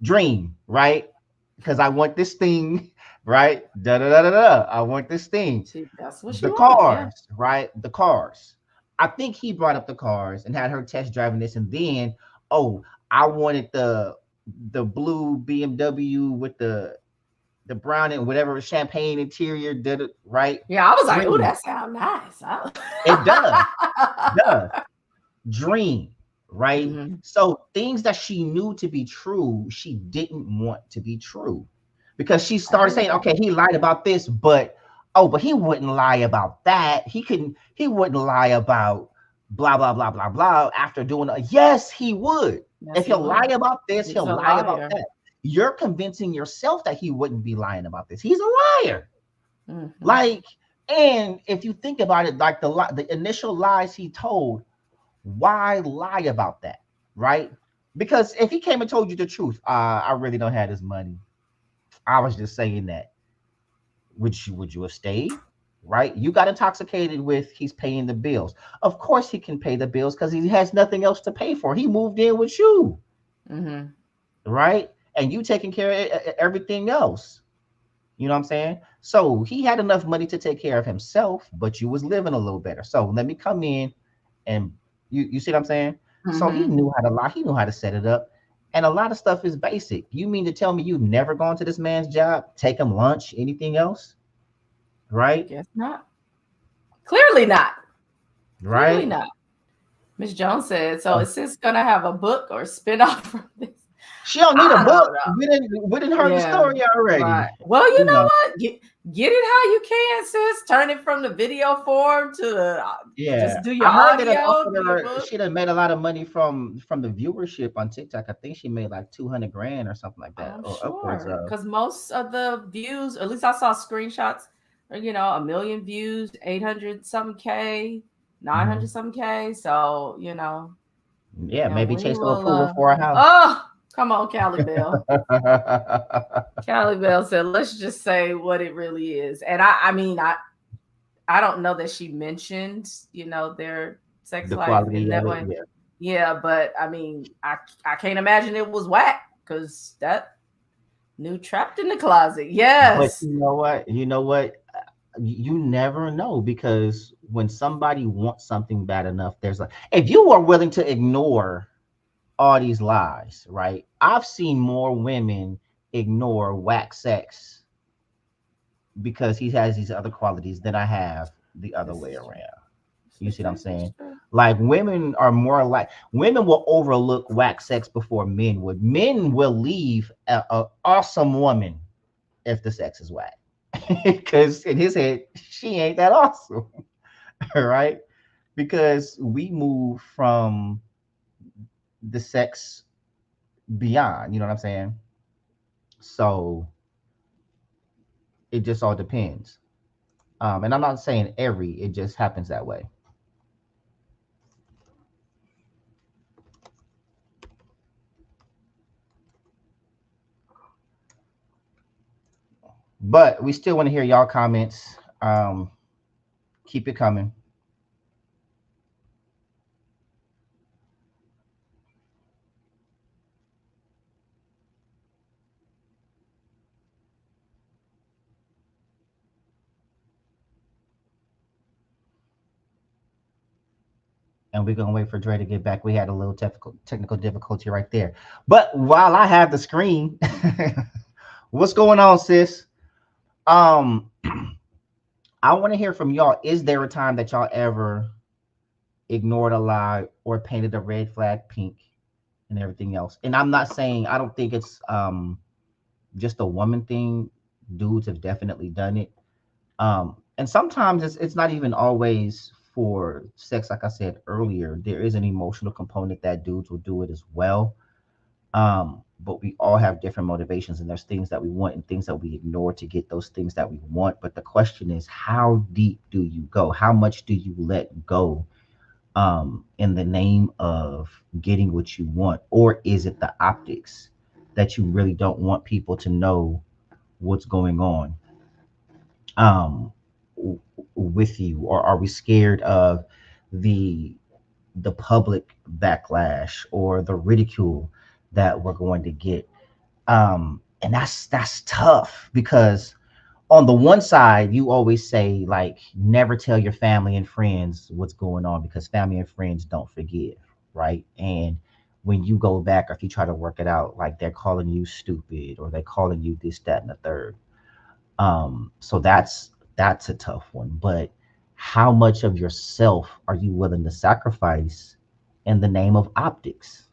Dream, right? Because I want this thing, right? I want this thing. That's what she the cars, right? The cars. I think he brought up the cars and had her test driving this, and then, I wanted the blue BMW with the brown and whatever champagne interior, did it right? Yeah, I was like, "Oh, that sounds nice." It does. Dream, right? So things that she knew to be true, she didn't want to be true, because she started saying, "Okay, he lied about this, but Oh, but he wouldn't lie about that. He wouldn't lie about blah blah blah blah blah after doing a yes, he would. Yes, If he he'll lie would. about this, He's he'll a lie about liar. that. You're convincing yourself that he wouldn't be lying about this. He's a liar. Mm-hmm. Like, and if you think about it, like the initial lies he told, why lie about that? Right? Because if he came and told you the truth, I really don't have this money. I was just saying that. Would you have stayed? Right? You got intoxicated with he's paying the bills. Of course he can pay the bills because he has nothing else to pay for. He moved in with you, Mm-hmm. right? And you taking care of everything else. You know what I'm saying? So he had enough money to take care of himself, but you was living a little better. So let me come in and you see what I'm saying? So he Mm-hmm. knew how to lie, he knew how to set it up. And a lot of stuff is basic. You mean to tell me you've never gone to this man's job, take him lunch, anything else? Right? Guess not. Clearly not. Clearly Right? not. Miss Jones said, so is this gonna have a book or spin-off from this? She don't need a I book. don't know. We didn't heard the Yeah, story right. already. Well, you You know know, what? Get it how you can, sis. Turn it from the video form to the just yeah. do your I heard that it audio, offered do your her. book. She done made a lot of money from the viewership on TikTok. I think she made like 200 grand or something like that, I'm or upwards sure. of. Because most of the views, at least I saw screenshots, are, 1 million views, 800 something K, 900 Mhm. something K. So, Yeah, and maybe we chase the will, approval for a house. oh, come on, Callie Bell. Callie Bell said, let's just say what it really is. And I mean, I don't know that she mentioned, their sex The life quality in that of it, way. yeah. Yeah, but I mean, I can't imagine it was whack because that new trapped in the closet. But Yes. you know what? You know what? You never know because when somebody wants something bad enough, there's like if you are willing to ignore all these lies, right? I've seen more women ignore whack sex because he has these other qualities than I have the other This way is true. around. You This is see what I'm true. It's saying? true. Like women are more like women will overlook whack sex before men would. Men will leave a awesome woman if the sex is whack. Because in his head, she ain't that awesome, right? Because we move from the sex beyond, you know what I'm saying? So it just all depends. And I'm not saying every, it just happens that way. But we still want to hear y'all comments. Keep it coming. And we're gonna wait for Dre to get back. We had a little technical difficulty right there. But while I have the screen, what's going on, sis? Um, I want to hear from y'all. Is there a time that y'all ever ignored a lie or painted a red flag pink and everything else? And I'm not saying I don't think it's just a woman thing. Dudes have definitely done it. And sometimes it's not even always for sex. Like I said earlier, there is an emotional component that dudes will do it as well. But we all have different motivations, and there's things that we want and things that we ignore to get those things that we want. But the question is, how deep do you go? How much do you let go in the name of getting what you want? Or is it the optics that you really don't want people to know what's going on um, with you? Or are we scared of the the public backlash or the ridicule that we're going to get? And that's tough because on the one side you always say like never tell your family and friends what's going on because family and friends don't forgive, right? And when you go back or if you try to work it out, like they're calling you stupid or they're calling you this that and the third. So that's a tough one. But how much of yourself are you willing to sacrifice in the name of optics,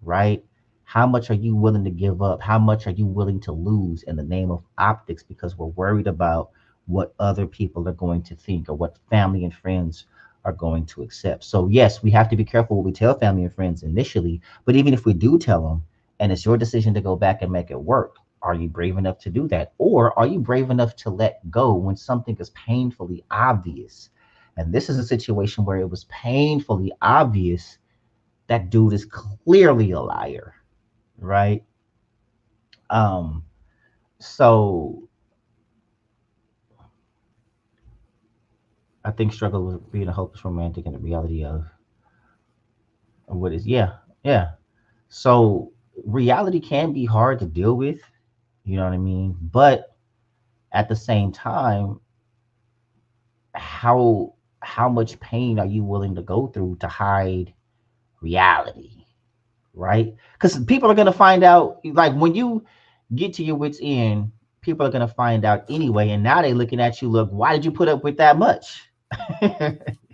right? How much are you willing to give up? How much are you willing to lose in the name of optics because we're worried about what other people are going to think or what family and friends are going to accept. So yes, we have to be careful what we tell family and friends initially, but even if we do tell them and it's your decision to go back and make it work, are you brave enough to do that? Or are you brave enough to let go when something is painfully obvious? And this is a situation where it was painfully obvious that dude is clearly a liar, right? Um, so I think struggle with being a hopeless romantic and the reality of what is, yeah, yeah. So reality can be hard to deal with, you know what I mean? But at the same time, how how much pain are you willing to go through to hide reality, right? Because people are gonna find out, like when you get to your wits end, people are gonna find out anyway, and now they're looking at you. Look, why did you put up with that much?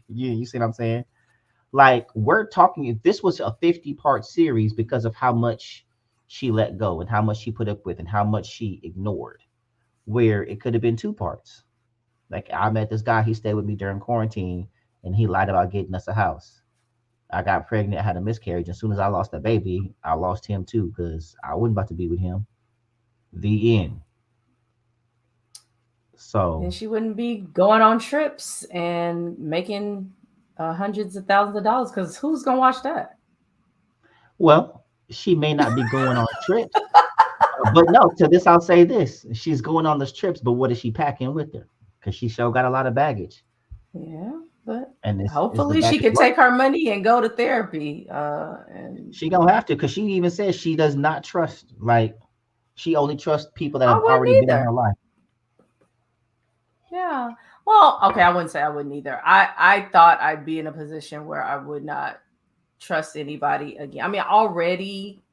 You see what I'm saying? Like we're talking. If this was a 50-part series because of how much she let go and how much she put up with and how much she ignored, where it could have been 2 parts. Like I met this guy, he stayed with me during quarantine, and he lied about getting us a house. I got pregnant, had a miscarriage. As soon as I lost the baby, I lost him too because I wasn't about to be with him. The end. Then So, she wouldn't be going on trips and making hundreds of thousands of dollars. Because who's gonna watch that? well, she may not be going on trips, but no, to this, I'll say this. She's going on those trips, but what is she packing with her? Because she sure got a lot of baggage. Yeah, but And this is the hopefully she baggage can work? take her money and go to therapy. And She gonna have to because she even says she does not trust, like, she only trusts people that I have already wouldn't been in either. her life. Yeah. Well, okay, I wouldn't say I wouldn't either. I thought I'd be in a position where I would not trust anybody again. I mean, already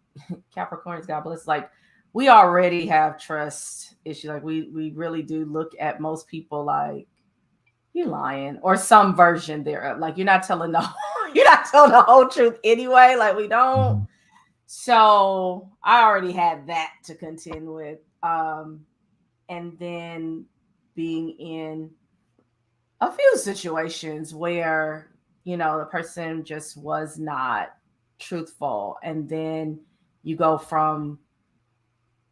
Capricorns, God bless, like we already have trust issues. Like we really do look at most people like you lying or some version thereof. Like you're not telling the you're not telling the whole truth anyway. Like we don't. Mhm. So I already had that to contend with. And then being in a few situations where, the person just was not truthful. And then you go from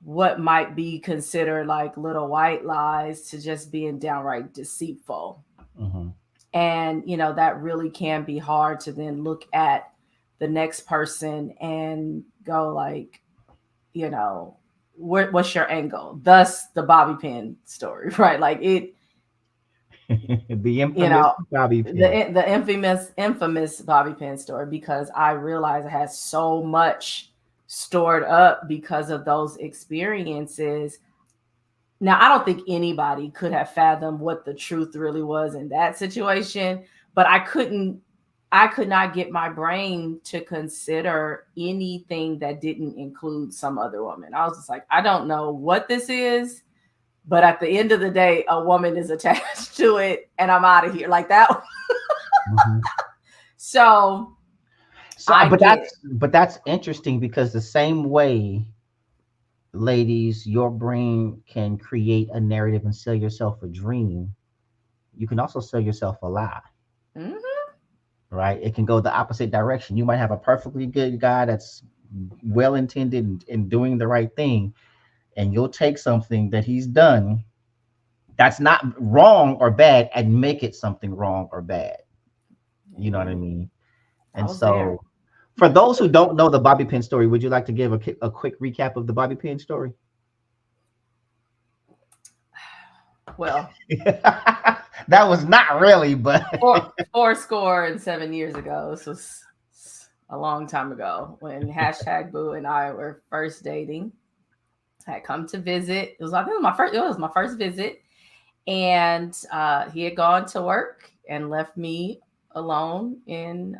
what might be considered like little white lies to just being downright deceitful. Mhm. And, that really can be hard to then look at the next person and go like, you know, what's your angle? Thus the bobby pin story, right? Like it, The you infamous know, Bobby Pin. the infamous bobby pin story, because I realized I had so much stored up because of those experiences. Now, I don't think anybody could have fathomed what the truth really was in that situation, but I could not get my brain to consider anything that didn't include some other woman. I was just like, I don't know what this is, but at the end of the day, a woman is attached to it and I'm out of here like that. Mhm. So So, I get it. but that's interesting because the same way, ladies, your brain can create a narrative and sell yourself a dream. You can also sell yourself a lie, Hmm. right? It can go the opposite direction. You might have a perfectly good guy that's well intended and doing the right thing, and you'll take something that he's done that's not wrong or bad and make it something wrong or bad. You know what I mean? I And was there. so, for those who don't know the Bobby Pin story, would you like to give a quick recap of the Bobby Pin story? Well, That was not really, but four score and 7 years ago. This was a long time ago when hashtag Boo and I were first dating. I had come to visit. It was I think it was my first. It was my first visit, and he had gone to work and left me alone in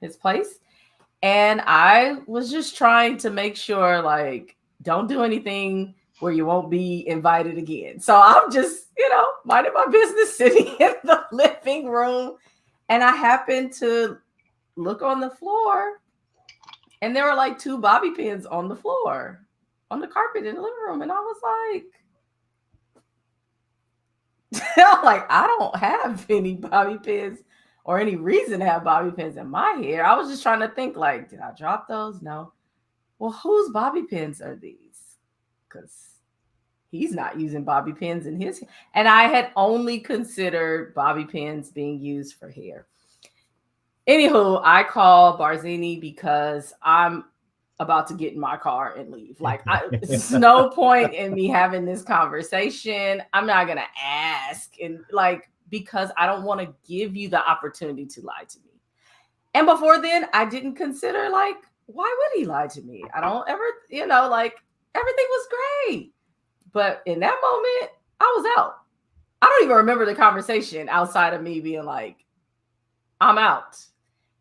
his place. And I was just trying to make sure, like, don't do anything where you won't be invited again. So I'm just, minding my business, sitting in the living room, and I happened to look on the floor, and there were like 2 bobby pins on the floor, on the carpet in the living room, and I was like, I'm like, I don't have any bobby pins or any reason to have bobby pins in my hair. I was just trying to think, like, did I drop those? No. Well, whose bobby pins are these? Because he's not using bobby pins in his. And I had only considered bobby pins being used for hair. Anywho, I call Barzini because I'm about to get in my car and leave. Like, there's no point in me having this conversation. I'm not gonna ask, and like, because I don't want to give you the opportunity to lie to me. And before then, I didn't consider, like, why would he lie to me? I don't ever, like, everything was great. But in that moment, I was out. I don't even remember the conversation outside of me being like, I'm out.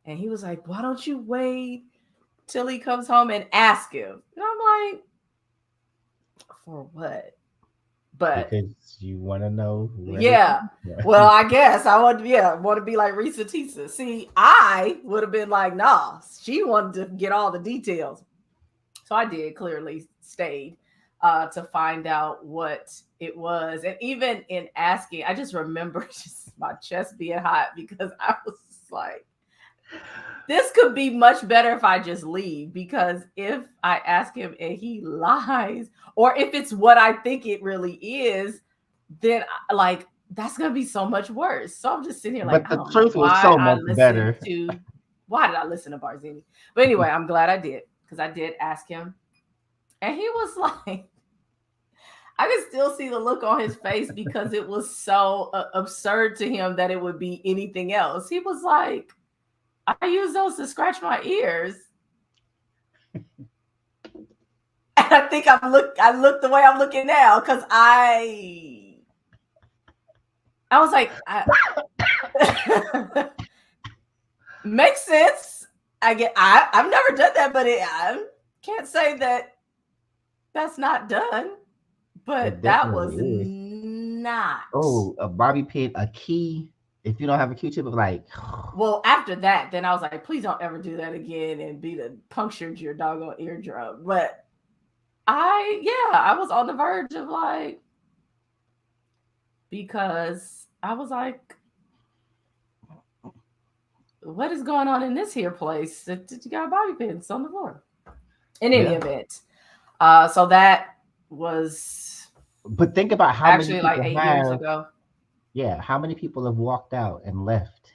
And he was like, why don't you wait till he comes home and ask him? And I'm like, for what? But because you want to know. Yeah. Well, I guess I want to be like Risa Tisa. See, I would have been like, nah, she wanted to get all the details. So I did clearly stayed to find out what it was. And even in asking, I just remember just my chest being hot because I was like, this could be much better if I just leave, because if I ask him and he lies, or if it's what I think it really is, then like that's gonna be so much worse. So I'm just sitting here like, But I the don't know truth was so much better. why did I listen to Barzini? But anyway, I'm glad I did, because I did ask him, and he was like, I can still see the look on his face because it was so absurd to him that it would be anything else. He was like, I use those to scratch my ears. And I think I look the way I'm looking now, because I was like, makes sense. I've never done that, but I can't say that that's not done. But that was not. Oh, a bobby pin, a key. If you don't have a Q-tip, it's like. Well, after that, then I was like, please don't ever do that again and be the punctured your doggone eardrum. But I was on the verge of like, because I was like, what is going on in this here place? You got bobby pins on the floor. In any event. So that was. But think about how actually many people like 8 years ago. Yeah, how many people have walked out and left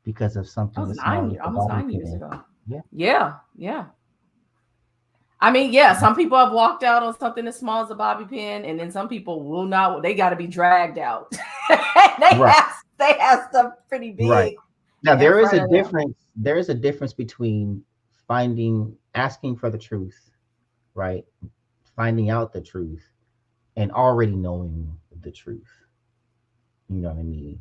because of something as small as Almost 9 years ago. Yeah. Yeah. I mean, yeah, some people have walked out on something as small as a bobby pin, and then some people will not. They got to be dragged out. they have stuff pretty big. Right. Now there is a difference. There is a difference between asking for the truth, right? Finding out the truth, and already knowing the truth. You know what I mean?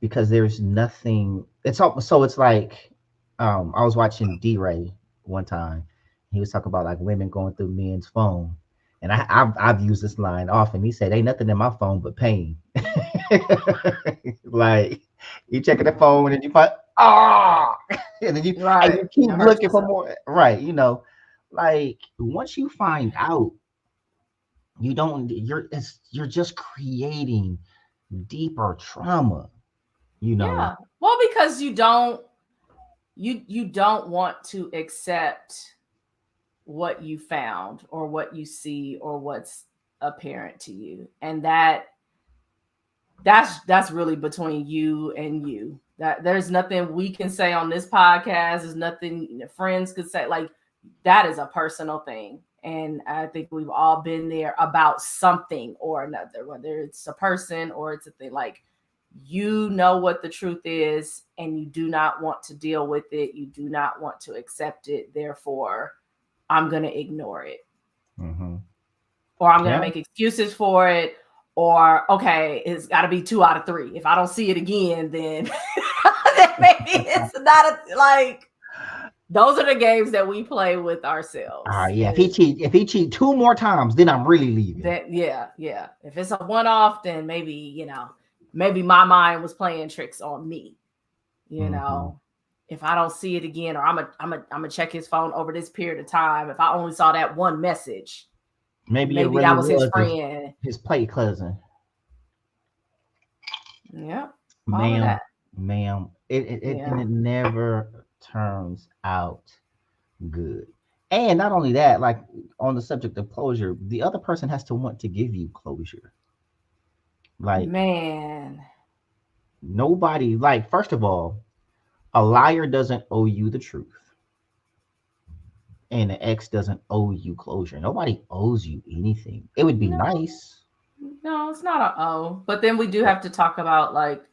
Because there's nothing. It's like I was watching D-Ray one time. He was talking about like women going through men's phone, and I've used this line often. He said, "Ain't nothing in my phone but pain." Like you checking the phone and you find and then you keep looking for more. Right? Like once you find out, you're just creating deeper trauma. Yeah. Well, because you don't want to accept what you found or what you see or what's apparent to you, and that's really between you and you. That there's nothing we can say on this podcast. There's nothing friends could say. Like, that is a personal thing, and I think we've all been there about something or another, whether it's a person or it's a thing. Like, you know what the truth is, and you do not want to deal with it. You do not want to accept it. Therefore, I'm going to ignore it. Mm-hmm. Or I'm going to make excuses for it. Or, okay, it's got to be 2 out of 3. If I don't see it again, then, then maybe it's not like, those are the games that we play with ourselves. Yeah. If he cheat 2 more times, then I'm really leaving. Yeah. If it's a one-off, then maybe, maybe my mind was playing tricks on me. If I don't see it again, or I'm a check his phone over this period of time. If I only saw that one message, Maybe it maybe really that was his was friend. his play cousin. Yeah, all of Ma'am, that. ma'am. And Yeah. it never turns out good. And not only that, like on the subject of closure, the other person has to want to give you closure. Like Man. nobody, like, first of all, a liar doesn't owe you the truth, and an ex doesn't owe you closure. Nobody owes you anything. It would be No, nice. no, it's not a O. But then we do have to talk about like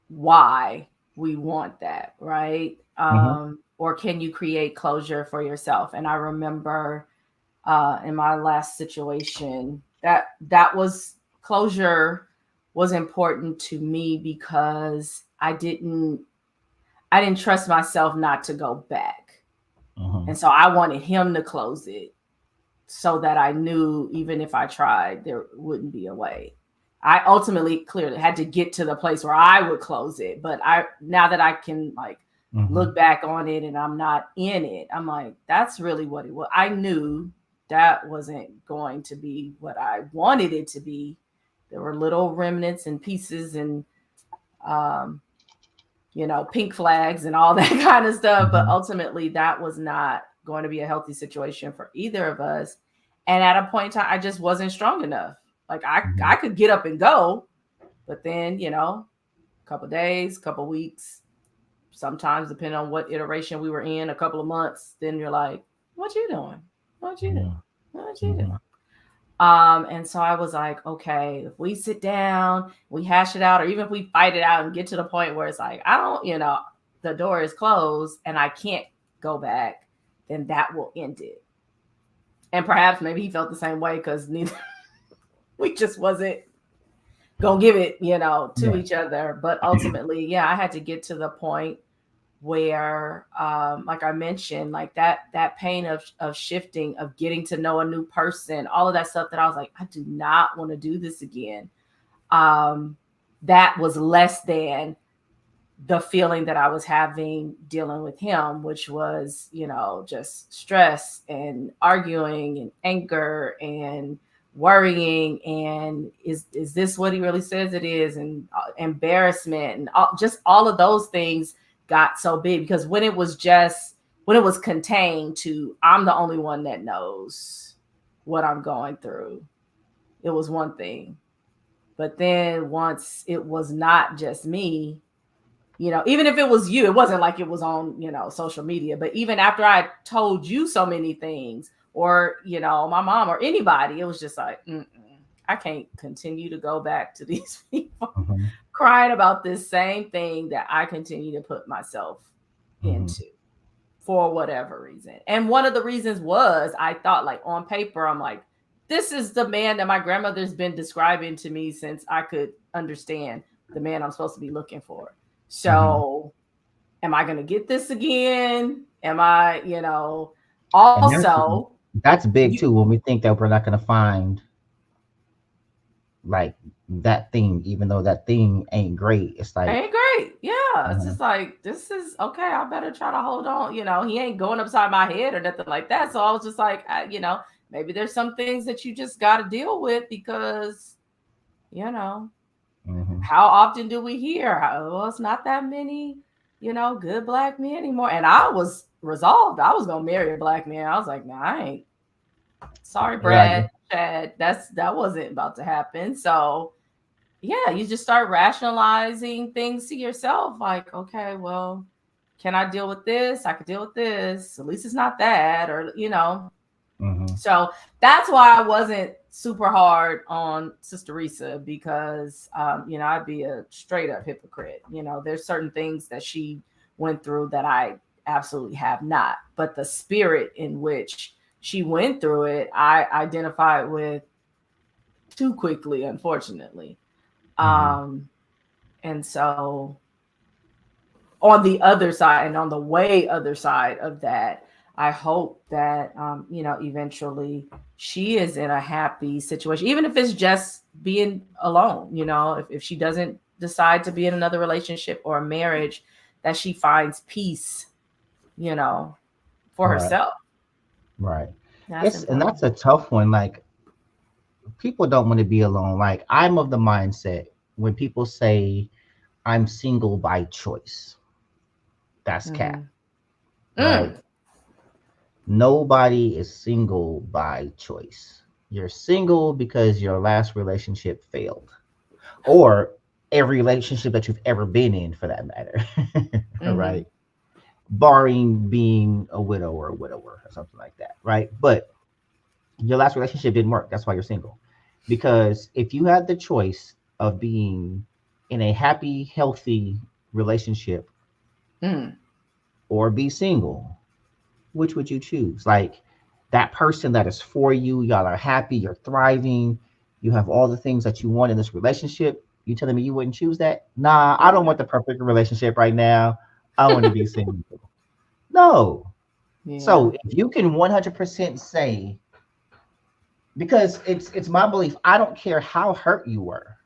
why we want that, right? Hmm. Or can you create closure for yourself? And I remember in my last situation that was closure was important to me because I didn't trust myself not to go back. Hmm. And so I wanted him to close it so that I knew even if I tried, there wouldn't be a way. I ultimately clearly had to get to the place where I would close it. But now that I can like Hmm. look back on it and I'm not in it, I'm like, that's really what it was. I knew that wasn't going to be what I wanted it to be. There were little remnants and pieces and um, pink flags and all that kind of stuff. But Hmm. ultimately, that was not going to be a healthy situation for either of us. And at a point in time, I just wasn't strong enough. Like I Hmm. could get up and go, but then, a couple days, couple weeks, sometimes depending on what iteration we were in, a couple of months, then you're like, what you doing? What you doing? What you doing? Hmm. And so I was like, okay, if we sit down, we hash it out, or even if we fight it out and get to the point where it's like, I don't, the door is closed and I can't go back, then that will end it. And perhaps maybe he felt the same way because neither we just wasn't gonna give it, to Yeah. each other. But ultimately, yeah, I had to get to the point where like I mentioned, like that pain of shifting, of getting to know a new person, all of that stuff that I was like, I do not want to do this again. um that was less than the feeling that I was having dealing with him, which was, just stress and arguing and anger and worrying, and is this what he really says it is, and embarrassment, and just all of those things got so big because when it was contained to I'm the only one that knows what I'm going through, it was one thing. But then once it was not just me, even if it was you, it wasn't like it was on, social media. But even after I told you so many things, or, my mom or anybody, it was just like, I can't continue to go back to these people Hmm. crying about this same thing that I continue to put myself Hmm. into for whatever reason. And one of the reasons was I thought, like, on paper, I'm like, this is the man that my grandmother's been describing to me since I could understand the man I'm supposed to be looking for. Hmm. So, am I going to get this again? Am I, And also, that's big you too when we think that we're not going to find like that thing, even though that thing ain't great. It's like, ain't great. Yeah. It's mhm, just like, this is okay. I better try to hold on. He ain't going upside my head or nothing like that. So I was just like, maybe there's some things that you just got to deal with because, you know, mhm, how often do we hear, well, it's not that many, good black men anymore. And I was resolved. I was going to marry a black man. I was like, nah, I ain't. Sorry, yeah, Brad, Chad. That wasn't about to happen. So yeah, you just start rationalizing things to yourself. Like, okay, well, can I deal with this? I could deal with this. At least it's not that, or. mhm, So that's why I wasn't super hard on Sister Risa because, I'd be a straight up hypocrite. There's certain things that she went through that I absolutely have not. But the spirit in which she went through it, I identified with too quickly, unfortunately. mhm, Um, and so on the other side and on the way other side of that, I hope that eventually she is in a happy situation, even if it's just being alone. If she doesn't decide to be in another relationship or a marriage, that she finds peace, for right, herself. right. That's and important. that's a tough one. Like people don't want to be alone. Like I'm of the mindset when people say I'm single by choice, that's cap, Mm-hmm. right? Mm. Nobody is single by choice. You're single because your last relationship failed, or every relationship that you've ever been in, for that matter, Mm-hmm. right? Barring being a widow or a widower or something like that, right? But your last relationship didn't work. That's why you're single. Because if you had the choice of being in a happy, healthy relationship Mm. or be single, which would you choose? Like that person that is for you, y'all are happy, you're thriving, you have all the things that you want in this relationship. You telling me you wouldn't choose that? Nah, I don't Yeah. want the perfect relationship right now. I want to be single. No. Yeah. So if you can 100% say, because it's my belief, I don't care how hurt you were,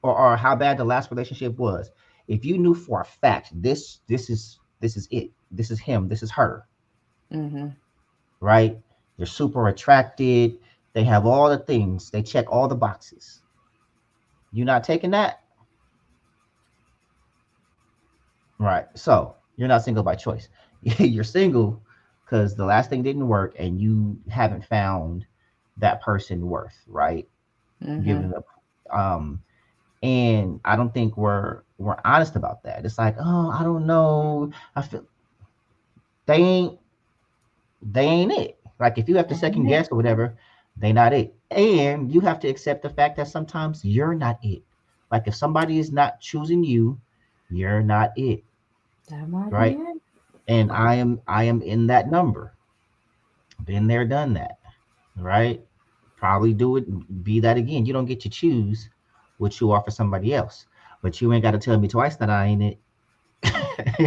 or how bad the last relationship was. If you knew for a fact this is it, this is him, this is her, Mm-hmm. right? They're super attracted. They have all the things. They check all the boxes. You're not taking that, right? So you're not single by choice. You're single because the last thing didn't work, and you haven't found that person worth, right? Mm-hmm. Giving up. And I don't think we're honest about that. It's like, oh, I don't know. I feel they ain't they ain't it. Like if you have to second Mm-hmm. guess or whatever, they not it. And you have to accept the fact that sometimes you're not it. Like if somebody is not choosing you, you're not it, That might be right? it. And I am in that number. Been there, done that, right? Probably do it, be that again. You don't get to choose what you are for somebody else, but you ain't got to tell me twice that I ain't it.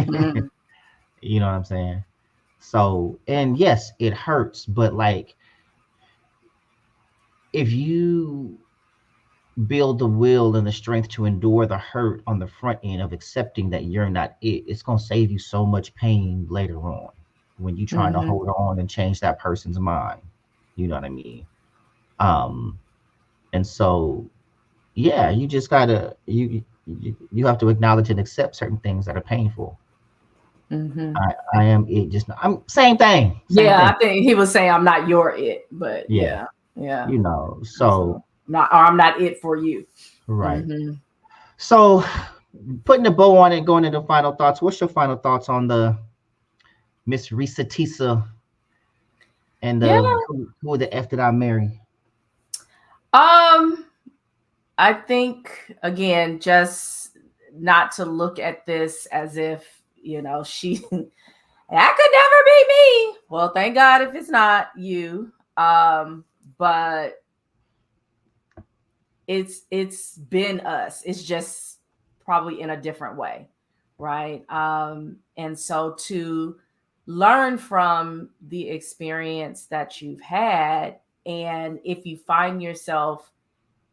Mm. You know what I'm saying? So, and yes, it hurts, but like if you build the will and the strength to endure the hurt on the front end of accepting that you're not it, it's going to save you so much pain later on when you're trying to Mm-hmm. hold on and change that person's mind. You know what I mean? Um, and so, yeah, you just gotta you have to acknowledge and accept certain things that are painful. Mm-hmm. I am it, just I'm same thing, same Yeah, thing. I think he was saying I'm not your it, but Yeah, yeah, yeah. you know. So So not, or I'm not it for you. right. Mm-hmm. So putting the bow on it, going into final thoughts. What's your final thoughts on the Miss Risa Tisa and Yeah. the who the F did I marry? Um, I think again, just not to look at this as if she that could never be me. Well, thank God if it's not you. But it's been us. It's just probably in a different way, right? And so to learn from the experience that you've had, and if you find yourself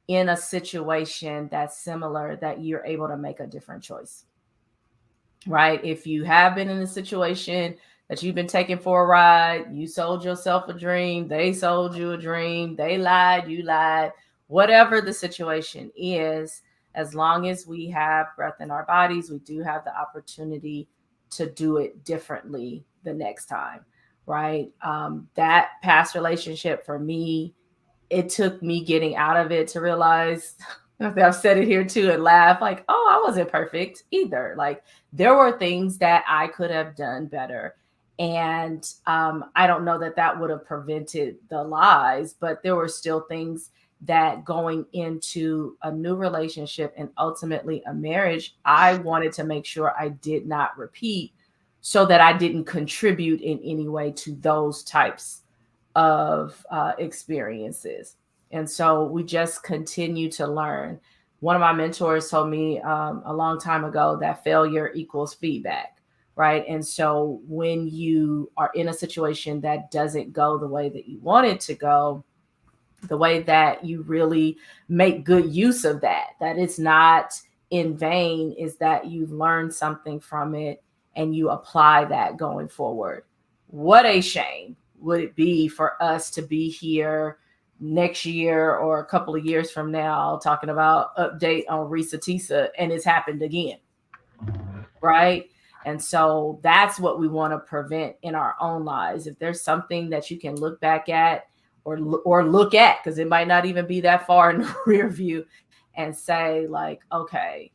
in a situation that's similar, that you're able to make a different choice, right? If you have been in a situation that you've been taken for a ride, you sold yourself a dream, they sold you a dream, they lied, you lied, whatever the situation is, as long as we have breath in our bodies, we do have the opportunity to do it differently the next time, right? That past relationship for me, it took me getting out of it to realize I've said it here too and laugh like, oh, I wasn't perfect either. Like there were things that I could have done better. And I don't know that that would have prevented the lies, but there were still things that going into a new relationship and ultimately a marriage, I wanted to make sure I did not repeat so that I didn't contribute in any way to those types of experiences. And so we just continue to learn. One of my mentors told me a long time ago that failure equals feedback, right? And so when you are in a situation that doesn't go the way that you want it to go, the way that you really make good use of that, that it's not in vain, is that you've learned something from it and you apply that going forward. What a shame would it be for us to be here next year or a couple of years from now talking about update on Risa Tisa and it's happened again, right? And so that's what we want to prevent in our own lives. If there's something that you can look back at or look at, because it might not even be that far in the rear view, and say like, okay,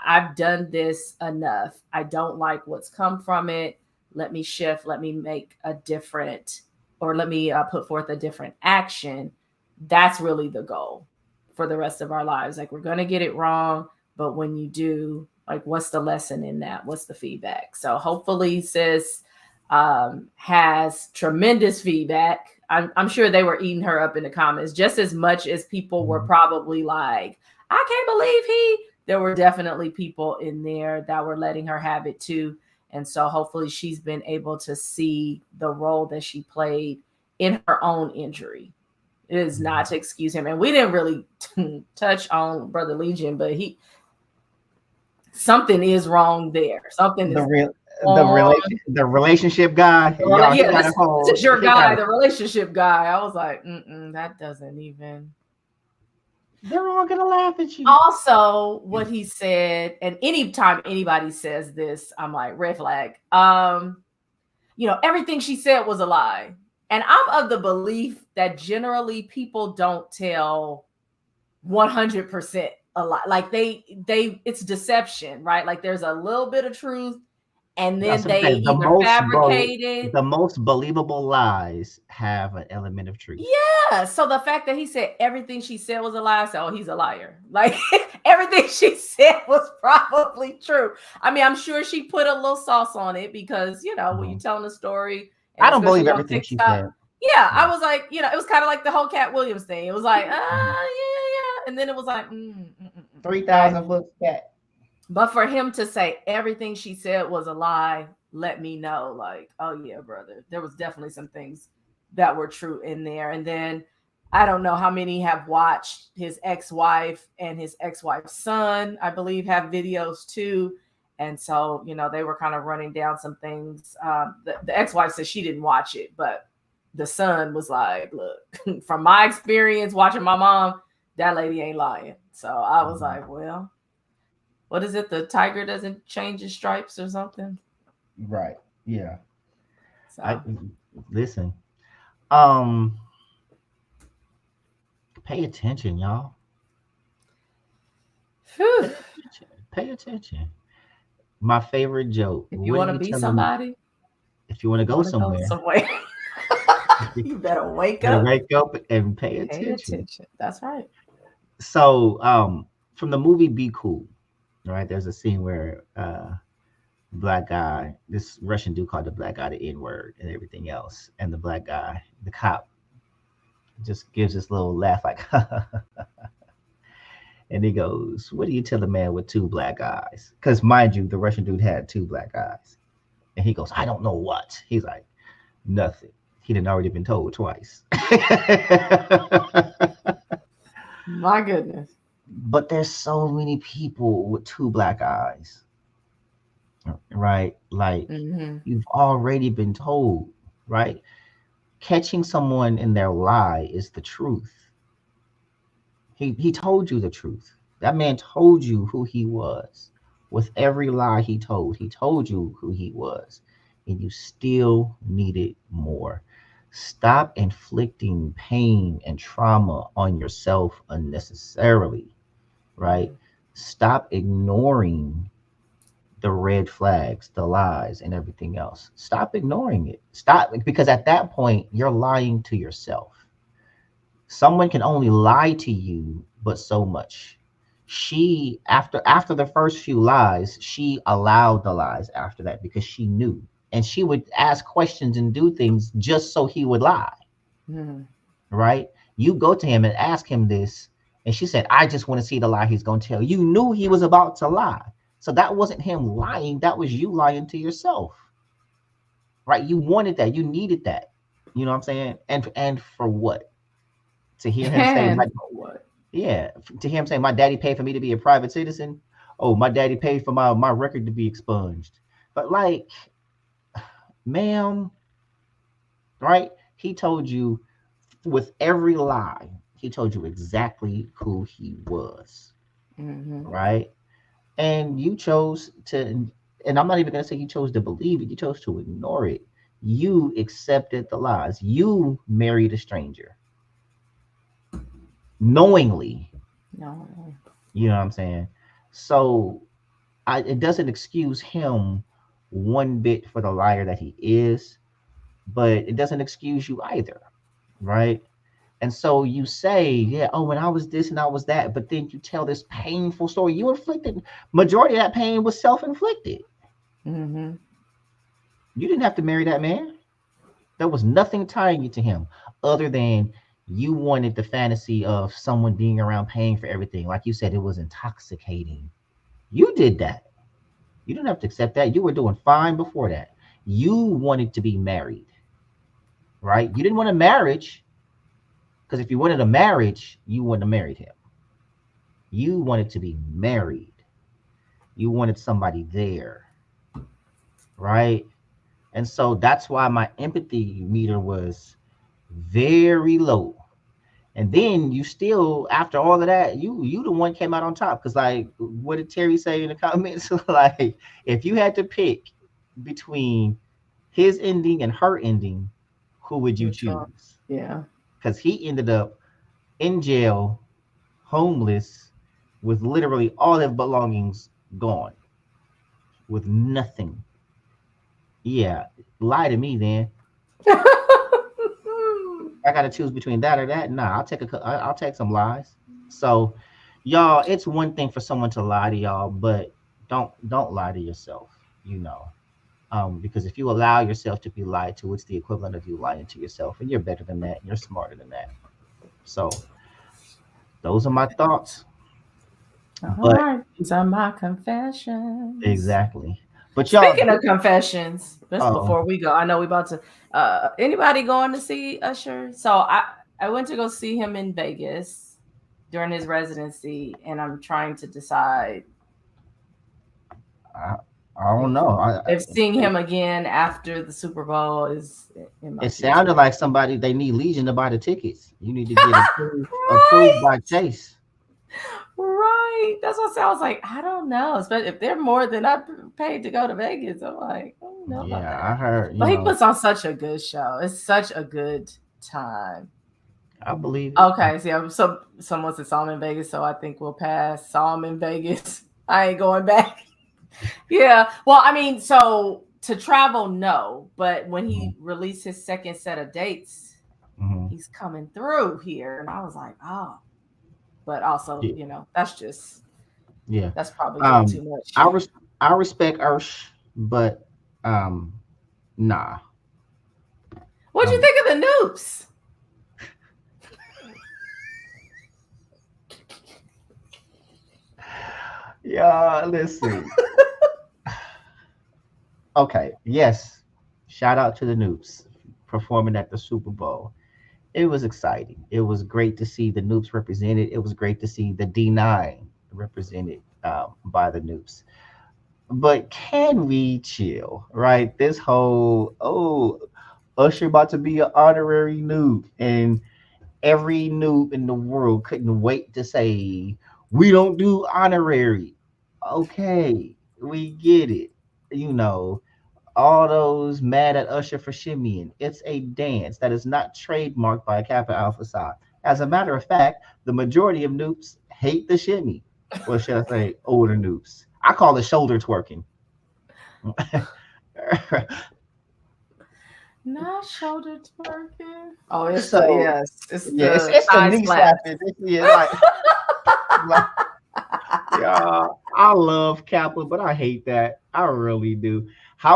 I've done this enough. I don't like what's come from it. Let me shift. Let me make a different, or let me put forth a different action. That's really the goal for the rest of our lives. Like, we're going to get it wrong, but when you do, like, what's the lesson in that? What's the feedback? So hopefully sis has tremendous feedback. I'm sure they were eating her up in the comments just as much as people were probably like, I can't believe there were definitely people in there that were letting her have it too. And so hopefully she's been able to see the role that she played in her own injury. It is not to excuse him. And we didn't really touch on Brother Legion, but something is wrong there. Something is the relationship guy. Yeah, this is your guy, the relationship guy. I was like, that doesn't even. They're all gonna laugh at you. Also, what he said, and anytime anybody says this, I'm like, red flag. Everything she said was a lie. And I'm of the belief that generally people don't tell 100% a lie. Like it's deception, right? Like there's a little bit of truth, and then they either fabricate it. The most believable lies have an element of truth. Yeah. So the fact that he said everything she said was a lie, I said, oh, he's a liar. Like everything she said was probably true. I mean, I'm sure she put a little sauce on it because, when you're telling a story. I don't believe everything she said. Yeah, I was like, it was kind of like the whole Cat Williams thing. It was like, yeah. And then it was like, 3,000 books Cat. But for him to say everything she said was a lie, let me know, like, oh yeah, brother, there was definitely some things that were true in there. And then I don't know how many have watched his ex-wife and his ex-wife's son, I believe, have videos too. And so, they were kind of running down some things. The ex-wife said she didn't watch it, but the son was like, look, from my experience watching my mom, that lady ain't lying. So I was like, well, what is it? The tiger doesn't change his stripes or something? Right. Yeah. So. Listen. Pay attention, y'all. Pay attention. My favorite joke. If you want to be somebody. If you want to go somewhere. You better wake up. Wake up and pay attention. That's right. So, from the movie Be Cool, right? There's a scene where black guy, this Russian dude called the black guy the N-word and everything else, and the black guy, the cop, just gives this little laugh like, and he goes, "What do you tell a man with two black eyes?" Because mind you, the Russian dude had two black eyes, and he goes, "I don't know what." He's like, "Nothing." He'd already been told twice. My goodness. But there's so many people with two black eyes, right? Like you've already been told, right? Catching someone in their lie is the truth. He told you the truth. That man told you who he was. With every lie he told you who he was, and you still needed more. Stop inflicting pain and trauma on yourself unnecessarily, right? Stop ignoring the red flags, the lies, and everything else. Stop ignoring it. Stop, because at that point, you're lying to yourself. Someone can only lie to you, but so much. She, after the first few lies, she allowed the lies after that because she knew. And she would ask questions and do things just so he would lie. Right? You go to him and ask him this, and she said, I just want to see the lie he's going to tell. You knew he was about to lie. So that wasn't him lying. That was you lying to yourself. Right? You wanted that. You needed that. You know what I'm saying? And for what? To hear him say, what? Yeah, to hear him say, my daddy paid for me to be a private citizen. Oh, my daddy paid for my record to be expunged. But like, ma'am, right? He told you with every lie, he told you exactly who he was, Mm-hmm. right? And you chose to, and I'm not even going to say you chose to believe it, you chose to ignore it. You accepted the lies. You married a stranger knowingly. No. You know what I'm saying? So it doesn't excuse him one bit for the liar that he is, but it doesn't excuse you either, right? And so you say, yeah, oh, when I was this and I was that, but then you tell this painful story. You inflicted majority of that pain was self-inflicted. Mm-hmm. You didn't have to marry that man. There was nothing tying you to him other than you wanted the fantasy of someone being around paying for everything. Like you said, it was intoxicating. You did that. You didn't have to accept that. You were doing fine before that. You wanted to be married, right? You didn't want a marriage because if you wanted a marriage, you wouldn't have married him. You wanted to be married. You wanted somebody there, right? And so that's why my empathy meter was very low. And then you still, after all of that, you the one came out on top. Cause like, what did Terry say in the comments? Like, if you had to pick between his ending and her ending, who would you Which one? choose? Yeah. Because he ended up in jail, homeless, with literally all his belongings gone, with nothing. Yeah, lie to me then. I gotta choose between that or that. Nah, I'll take some lies. So, y'all, it's one thing for someone to lie to y'all, but don't lie to yourself. You know, because if you allow yourself to be lied to, it's the equivalent of you lying to yourself, and you're better than that. You're smarter than that. So, those are my thoughts. All But right. These are my confessions. exactly. But y'all, Speaking of confessions, just oh, before we go, I know we about to anybody going to see Usher? So I went to go see him in Vegas during his residency, and I'm trying to decide I, I if don't know. if seeing him again after the Super Bowl is in my It future. sounded like somebody they need Legion to buy the tickets. You need to get approved by Chase. Right. That's what I said. I was like, I don't know. Especially if they're more than I paid to go to Vegas. I'm like, I don't know about Yeah, that. I heard. But he puts on such a good show. It's such a good time. I believe it. Okay, so yeah, so someone said saw him in Vegas, so I think we'll pass. Saw him in Vegas. I ain't going back. Yeah. Well, I mean, so to travel, no. But when Mhm, he released his second set of dates, mhm. he's coming through here. And I was like, oh. But also, Yeah, yeah. that's probably doing too Um, much. I res- I respect Ursh, but um, nah. What'd you Um, think of the Noops? yeah. Listen. Okay. Yes. Shout out to the Noops performing at the Super Bowl. It was exciting. It was great to see the Noops represented. It was great to see the D9 represented by the Noops. But can we chill, right? This whole, oh, Usher about to be an honorary Noop, and every Noop in the world couldn't wait to say, we don't do honorary. Okay, we get it. You know, all those mad at Usher for shimmying. It's a dance that is not trademarked by Kappa Alpha Psi. As a matter of fact, the majority of Noops hate the shimmy. Or should I say older Noops? I call it shoulder twerking. Not shoulder twerking. Oh, it's the So yes, it's yeah, the it's the thigh knee slaps. slapping. Yeah, like yeah, I love Kappa, but I hate that. I really do.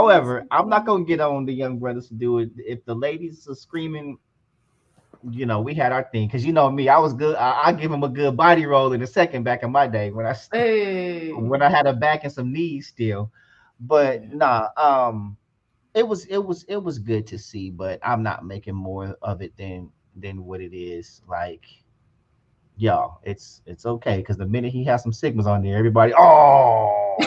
That's However, so I'm not funny. gonna get on the young brothers to do it. If the ladies are screaming, we had our thing because you know me, I was good. I give him a good body roll in a second back in my day when I Hey. when I had a back and some knees still. But Yeah. nah, it was good to see, but I'm not making more of it than what it is. Like, y'all, it's okay because the minute he has some Sigmas on there, everybody, oh,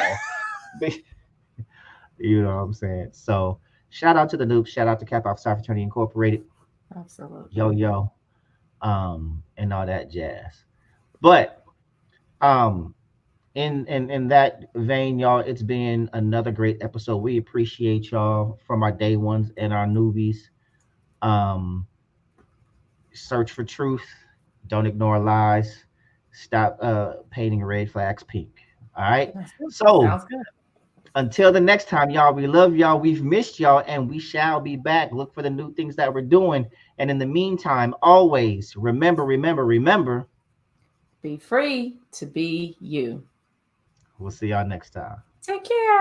you know what I'm saying. So Shout out to the Noob. Shout out to Cap Off Psi Fraternity Incorporated. Absolutely. Yo yo, and all that jazz. But um, in that vein, y'all, it's been another great episode. We appreciate y'all from our day ones and our newbies. Um, search for truth. Don't ignore lies. Stop painting red flags pink. All right. So Sounds good. until the next time, y'all, we love y'all. We've missed y'all, and we shall be back. Look for the new things that we're doing. And in the meantime, always remember. Be free to be you. We'll see y'all next time. Take care.